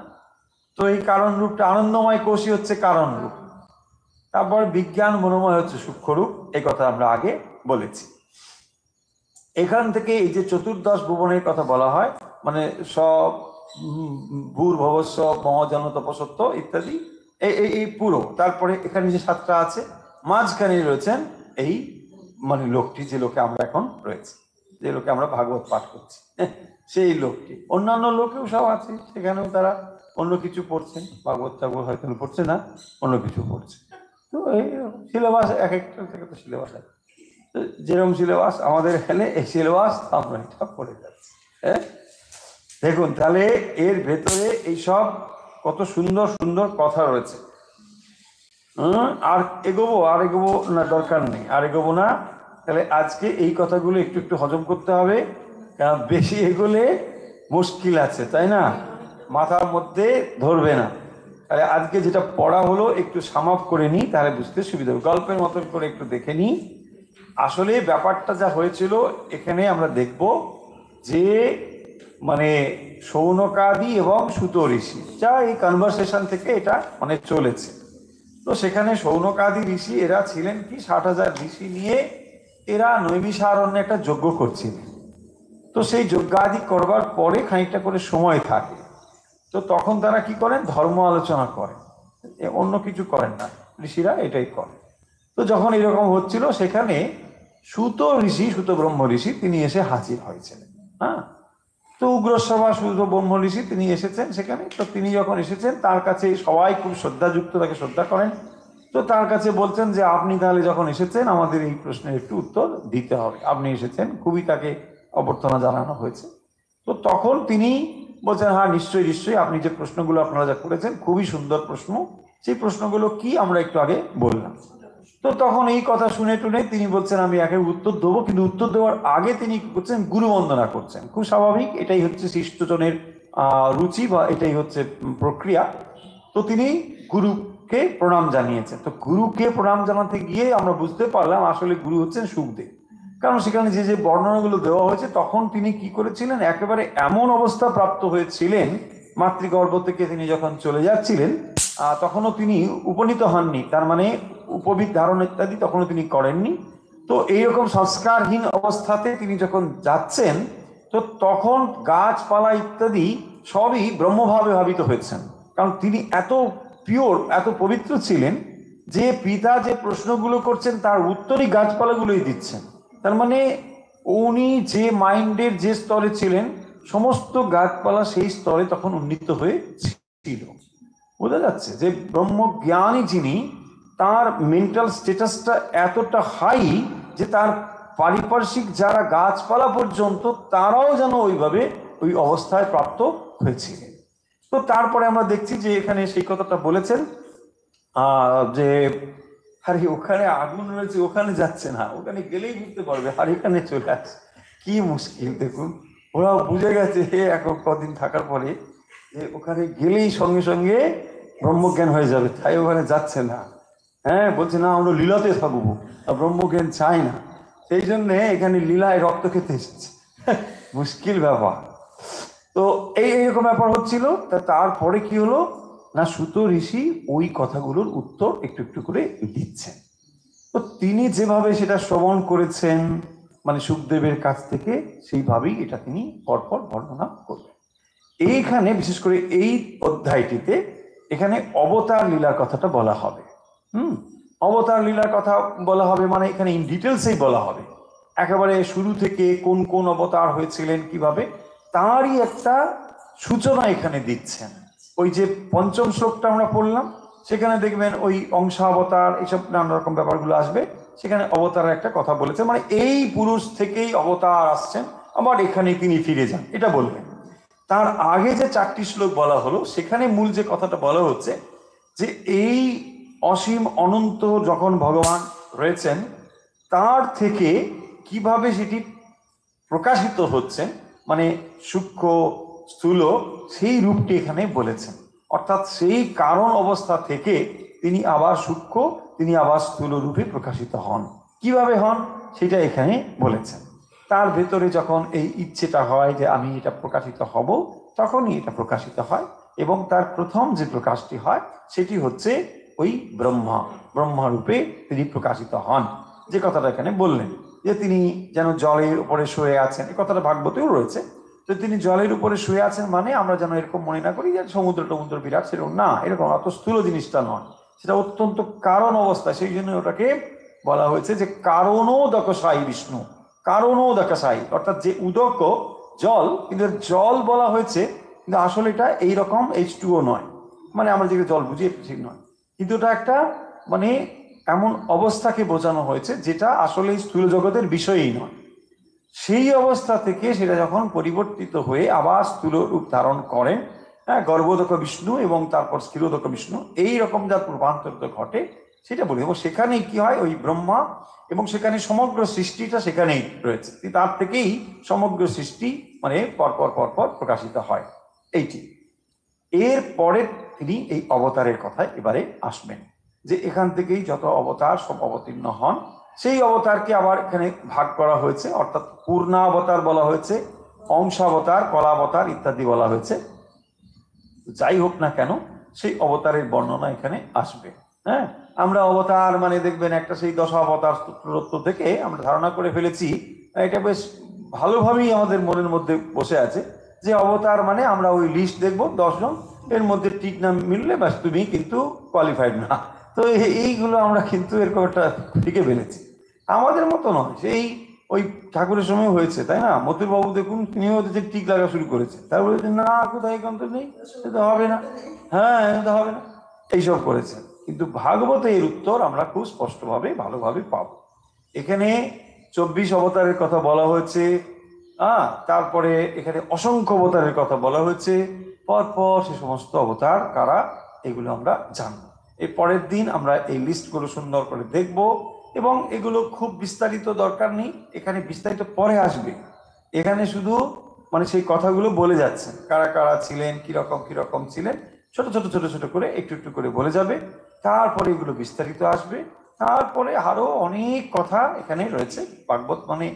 তো এই কারণ রূপটা, আনন্দময় কোষই হচ্ছে কারণ রূপ, তারপর বিজ্ঞান মনোময় হচ্ছে সূক্ষ্ম রূপ। এই কথা আমরা আগে বলেছি। এখান থেকে এই যে চতুর্দশ ভুবনের কথা বলা হয়, মানে সব ভূর্ভুবস্ব মহাজন তপসত্ব ইত্যাদি, এই পুরো, তারপরে এখানে যে সাতটা আছে, মাঝখানে রয়েছেন এই মানে লোকটি, যে লোকে আমরা এখন রয়েছি, যে লোকে আমরা ভাগবত পাঠ করছি, সেই লোকটি। অন্যান্য লোকেও সব আছে, সেখানেও তারা অন্য কিছু পড়ছেন, ভাগবত ঠাকুর হয়তো পড়ছে না, অন্য কিছু পড়ছে। তো এই সিলেবাস এক একটা থেকে তো সিলেবাস আছে, যেরকম সিলেবাস আমাদের এখানে, এই সিলেবাস আমরা এটা পড়ে যাচ্ছি। হ্যাঁ, দেখুন তাহলে এর ভেতরে এইসব কত সুন্দর সুন্দর কথা রয়েছে। আর এগোবো না, দরকার নেই, আর এগোবো না। তাহলে আজকে এই কথাগুলো একটু একটু হজম করতে হবে, কারণ বেশি এগোলে মুশকিল আছে, তাই না, মাথার মধ্যে ধরবে না। তাহলে আজকে যেটা পড়া হলো একটু সামাপ করে নিই, তাহলে বুঝতে সুবিধা হবে। গল্পের মতন করে একটু দেখে নিই। আসলে ব্যাপারটা যা হয়েছিল এখানে আমরা দেখব যে মানে শৌনকাদি এবং সুত ঋষি, যা এই কনভারসেশন থেকে এটা মানে চলেছে। তো সেখানে শৌনকাদি ঋষি এরা ছিলেন কি 60,000 ঋষি নিয়ে এরা নৈমিষারণ্যে একটা যজ্ঞ করছিলেন। তো সেই যজ্ঞাদি করবার পরে খানিকটা করে সময় থাকে, তো তখন তারা কি করেন, ধর্ম আলোচনা করেন, অন্য কিছু করেন না, ঋষিরা এটাই করেন। তো যখন এরকম হচ্ছিল, সেখানে সুত ব্রহ্ম ঋষি তিনি এসে হাজির হয়েছিলেন। হ্যাঁ, তো উগ্রশ্রবা সুত ব্রহ্ম ঋষি তিনি এসেছেন সেখানে। তো তিনি যখন এসেছেন, তার কাছে সবাই খুব শ্রদ্ধাযুক্ত তাকে শ্রদ্ধা করেন। তো তার কাছে বলছেন যে আপনি তাহলে যখন এসেছেন, আমাদের এই প্রশ্নের একটু উত্তর দিতে হবে, আপনি এসেছেন, খুবই তাকে অভ্যর্থনা জানানো হয়েছে। তো তখন তিনি বলছেন, হ্যাঁ নিশ্চয়ই নিশ্চয়ই, আপনি যে প্রশ্নগুলো আপনারা যা করেছেন খুবই সুন্দর প্রশ্ন, সেই প্রশ্নগুলো কি আমরা একটু আগে বললাম। তো তখন এই কথা শুনে টুনে তিনি বলছেন আমি একে উত্তর দেবো, কিন্তু উত্তর দেওয়ার আগে তিনি করছেন গুরু বন্দনা করছেন। খুব স্বাভাবিক, এটাই হচ্ছে শিষ্টজনের রুচি বা এটাই হচ্ছে প্রক্রিয়া। তো তিনি গুরু গুরুকে প্রণাম জানিয়েছেন। তো গুরুকে প্রণাম জানাতে গিয়ে আমরা বুঝতে পারলাম আসলে গুরু হচ্ছেন সুখদেব। কারণ সেখানে যে যে বর্ণনাগুলো দেওয়া হয়েছে তখন তিনি কি করেছিলেন, একেবারে এমন অবস্থা প্রাপ্ত হয়েছিলেন, মাতৃগর্ভ থেকে তিনি যখন চলে যাচ্ছিলেন তখনও তিনি উপনীত হননি, তার মানে উপবিদ ধারণ ইত্যাদি তখনও তিনি করেননি। তো এইরকম সংস্কারহীন অবস্থাতে তিনি যখন যাচ্ছেন, তো তখন গাছপালা ইত্যাদি সবই ব্রহ্মভাবে ভাবিত হয়েছেন। কারণ তিনি এত পিওর, এত পবিত্র ছিলেন যে পিতা যে প্রশ্নগুলো করছেন তার উত্তরই গাছপালাগুলোই দিচ্ছেন। তার মানে উনি যে মাইন্ডের যে স্তরে ছিলেন, সমস্ত গাছপালা সেই স্তরে তখন উন্নীত হয়ে ছিল। বোঝা যাচ্ছে যে ব্রহ্মজ্ঞানী যিনি, তার মেন্টাল স্ট্যাটাসটা এতটা হাই যে তার পারিপার্শ্বিক যারা গাছপালা পর্যন্ত তারাও যেন ওইভাবে ওই অবস্থায় প্রাপ্ত হয়েছিলেন। তো তারপরে আমরা দেখছি যে এখানে সেই কথাটা বলেছেন যে আরে ওখানে আগুন রয়েছে, ওখানে যাচ্ছে না, ওখানে গেলেই বুঝতে পারবে, আর এখানে চলে আসছে। কি মুশকিল দেখুন, ওরা বুঝে গেছে এখন কদিন থাকার পরে যে ওখানে গেলেই সঙ্গে সঙ্গে ব্রহ্মজ্ঞান হয়ে যাবে, তাই ওখানে যাচ্ছে না। হ্যাঁ, বলছে না আমরা লীলাতে থাকবো, ব্রহ্মজ্ঞান চাই না, সেই জন্যে এখানে লীলায় রক্ত খেতে এসেছে। মুশকিল ব্যাপার। তো এইরকম ব্যাপার হচ্ছিল। তারপরে কি হলো না, সুত ঋষি ওই কথাগুলোর উত্তর একটু একটু করে দিচ্ছেন। তো তিনি যেভাবে সেটা শ্রবণ করেছেন মানে সুখদেবের কাছ থেকে, সেইভাবেই এটা তিনি পরপর বর্ণনা করবেন। এইখানে বিশেষ করে এই অধ্যায়টিতে এখানে অবতার লীলার কথাটা বলা হবে। অবতার লীলার কথা বলা হবে মানে এখানে ইন ডিটেলসেই বলা হবে, একেবারে শুরু থেকে কোন কোন অবতার হয়েছিলেন কিভাবে, তারই একটা সূচনা এখানে দিচ্ছেন। ওই যে পঞ্চম শ্লোকটা আমরা পড়লাম, সেখানে দেখবেন ওই অংশাবতার এইসব নানা রকম ব্যাপারগুলো আসবে, সেখানে অবতারের একটা কথা বলেছে, মানে এই পুরুষ থেকেই অবতার আসছেন, আবার এখানে তিনি ফিরে যান, এটা বলবেন। তার আগে যে 4টি শ্লোক বলা হলো সেখানে মূল যে কথাটা বলা হচ্ছে যে এই অসীম অনন্ত যখন ভগবান রয়েছেন, তার থেকে কিভাবে সেটি প্রকাশিত হচ্ছে, মানে সূক্ষ্ম স্থূল সেই রূপটি এখানে বলেছেন। অর্থাৎ সেই কারণ অবস্থা থেকে তিনি আবার সূক্ষ্ম, তিনি আবার স্থূল রূপে প্রকাশিত হন। কিভাবে হন সেটা এখানে বলেছেন। তার ভেতরে যখন এই ইচ্ছেটা হয় যে আমি এটা প্রকাশিত হব, তখনই এটা প্রকাশিত হয়। এবং তার প্রথম যে প্রকাশটি হয় সেটি হচ্ছে ওই ব্রহ্মা রূপে তিনি প্রকাশিত হন। যে কথাটা এখানে বললেন যে তিনি যেন জলের উপরে শুয়ে আছেন, এই কথাটা ভাগবতেও রয়েছে। তো তিনি জলের উপরে শুয়ে আছেন মানে আমরা যেন এরকম মনে না করি যে সমুদ্র বিরাট, সেরকম না, এরকম অত স্থূল জিনিসটা নয়, সেটা অত্যন্ত কারণ অবস্থা। সেই জন্য ওটাকে বলা হয়েছে যে কারণোদকশায়ী বিষ্ণু, কারণোদকশায়ী, অর্থাৎ যে উদক জল, কিন্তু জল বলা হয়েছে কিন্তু আসলে এটা এইরকম H2O নয়, মানে আমরা যেটা জল বুঝি ঠিক নয়, কিন্তু এটা একটা মানে এমন অবস্থাকে বোঝানো হয়েছে যেটা আসলে স্থূল জগতের বিষয়ই নয়। সেই অবস্থা থেকে সেটা যখন পরিবর্তিত হয়ে আবার স্থূল রূপ ধারণ করেন, হ্যাঁ, গর্ভোদক বিষ্ণু এবং তারপর স্থিরোদক বিষ্ণু, এইরকম যা রূপান্তরিত ঘটে সেটা বলি। এবং সেখানেই কি হয়, ওই ব্রহ্মা, এবং সেখানে সমগ্র সৃষ্টিটা সেখানেই রয়েছে, তার থেকেই সমগ্র সৃষ্টি মানে পরপর পরপর প্রকাশিত হয়। এইটি এর পরে তিনি এই অবতারের কথায় এবারে আসবেন, যে এখান থেকেই যত অবতার সব অবতীর্ণ হন। সেই অবতারকে আবার এখানে ভাগ করা হয়েছে, অর্থাৎ পূর্ণাবতার বলা হয়েছে, অংশাবতার, কলাবতার ইত্যাদি বলা হয়েছে। যাই হোক না কেন, সেই অবতারের বর্ণনা এখানে আসবে। হ্যাঁ, আমরা অবতার মানে দেখবেন একটা সেই 10 অবতার স্তোত্ররত্ন থেকে আমরা ধারণা করে ফেলেছি, এটা বেশ ভালোভাবেই আমাদের মনের মধ্যে বসে আছে যে অবতার মানে আমরা ওই লিস্ট দেখবো 10 জন, এর মধ্যে ঠিক না মিললে ব্যাস তুমি কিন্তু কোয়ালিফাইড না। তো এইগুলো আমরা কিন্তু এরকম একটা লিখে ফেলেছি, আমাদের মতো নয়। সেই ওই ঠাকুরের সময় হয়েছে, তাই না? মতির বাবু দেখুন, তিনিও হচ্ছে টিক লাগা শুরু করেছে, তার বলেছে না কোথায় একান্ত নেই, এটা হবে না, হ্যাঁ এটা হবে না, এইসব করেছে। কিন্তু ভাগবতে এর উত্তর আমরা খুব স্পষ্টভাবে ভালোভাবে পাবো। এখানে 24 অবতারের কথা বলা হয়েছে, তারপরে এখানে অসংখ্য অবতারের কথা বলা হয়েছে, পরপর সে সমস্ত অবতার কারা এগুলো আমরা জানবো। এর পরের দিন আমরা এই লিস্টগুলো সুন্দর করে দেখব, এবং এগুলো খুব বিস্তারিত দরকার নেই, এখানে বিস্তারিত পরে আসবে। এখানে শুধু মানে সেই কথাগুলো বলে যাচ্ছেন, কারা কারা ছিলেন, কিরকম কিরকম ছিলেন, ছোট ছোট ছোট ছোট করে একটু একটু করে বলে যাবে। তারপরে এগুলো বিস্তারিত আসবে, তারপরে আরো অনেক কথা এখানে রয়েছে। ভাগবত মানে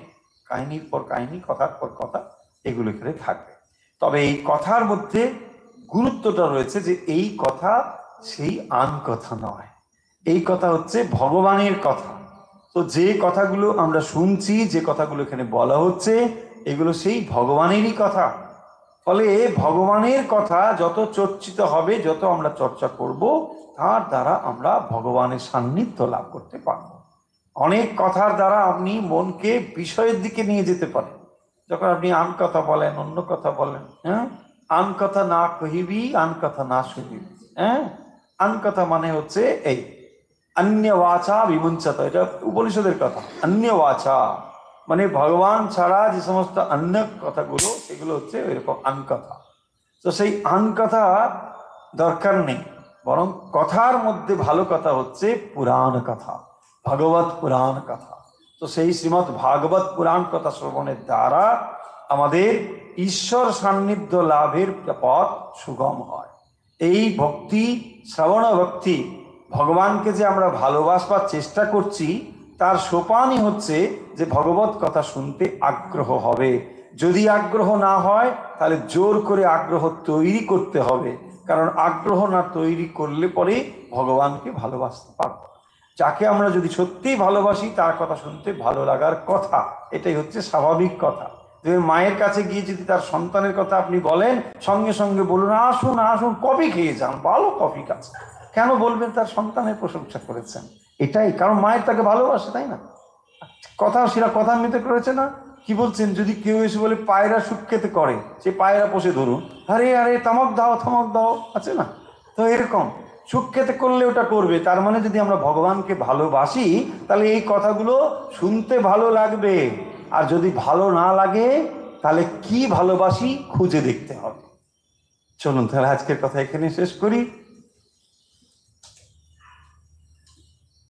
কাহিনীর পর কাহিনী, কথার পর কথা, এগুলো এখানে থাকবে। তবে এই কথার মধ্যে গুরুত্বটা রয়েছে যে এই কথা সেই আন কথা নয়, এই কথা হচ্ছে ভগবানের কথা। তো যে কথাগুলো আমরা শুনছি, যে কথাগুলো এখানে বলা হচ্ছে, এগুলো সেই ভগবানেরই কথা। ফলে ভগবানের কথা যত চর্চিত হবে, যত আমরা চর্চা করব, তার দ্বারা আমরা ভগবানের সান্নিধ্য লাভ করতে পারব। অনেক কথার দ্বারা আপনি মনকে বিষয়ের দিকে নিয়ে যেতে পারেন। যখন আপনি আন কথা বলেন, অন্য কথা বলেন, হ্যাঁ, আন কথা না কহিবি, আন কথা না শুনিবি। হ্যাঁ, আন কথা মানে হচ্ছে এই অন্য বাচা বিমুঞ্চত, এটা উপনিষদের কথা। অন্য বাচা মানে ভগবান ছাড়া যে সমস্ত অন্য কথাগুলো, সেগুলো হচ্ছে এরকম আন কথা। তো সেই আন কথা দরকার নেই, বরং কথার মধ্যে ভালো কথা হচ্ছে পুরাণ কথা, ভাগবত পুরাণ কথা। তো সেই শ্রীমৎ ভাগবত পুরাণ কথা শ্রবণের দ্বারা আমাদের ঈশ্বর সান্নিধ্য লাভের পথ সুগম হয়। এই ভক্তি, শ্রবণ ভক্তি, ভগবানকে যে আমরা ভালোবাসবার চেষ্টা করছি, তার সোপানই হচ্ছে যে ভগবত কথা শুনতে আগ্রহ হবে। যদি আগ্রহ না হয়, তাহলে জোর করে আগ্রহ তৈরি করতে হবে, কারণ আগ্রহ না তৈরি করলে পরে ভগবানকে ভালোবাসতে পারব। যাকে আমরা যদি সত্যিই ভালোবাসি, তার কথা শুনতে ভালো লাগার কথা, এটাই হচ্ছে স্বাভাবিক কথা। মায়ের কাছে গিয়ে যদি তার সন্তানের কথা আপনি বলেন, সঙ্গে সঙ্গে বলুন আসুন আসুন কফি খেয়ে যান, ভালো কফি খাচ্ছে, কেন বলবেন? তার সন্তানের প্রশংসা করেছেন, এটাই কারণ মায়ের তাকে ভালোবাসে, তাই না? কথা সেটা কথান্বিত করেছে না? কি বলছেন? যদি কেউ এসে বলে পায়রা সুখ খেতে করে, সে পায়রা পোষে ধরুন, আরে আরে তামাক দাও থামক দাও, আছে না? তো এরকম সুখ খেতে করলে ওটা করবে। তার মানে যদি আমরা ভগবানকে ভালোবাসি, তাহলে এই কথাগুলো শুনতে ভালো লাগবে। আর যদি ভালো না লাগে, তাহলে কি ভালোবাসি খুঁজে দেখতে হবে। চলুন তাহলে আজকের কথা এখানে শেষ করি।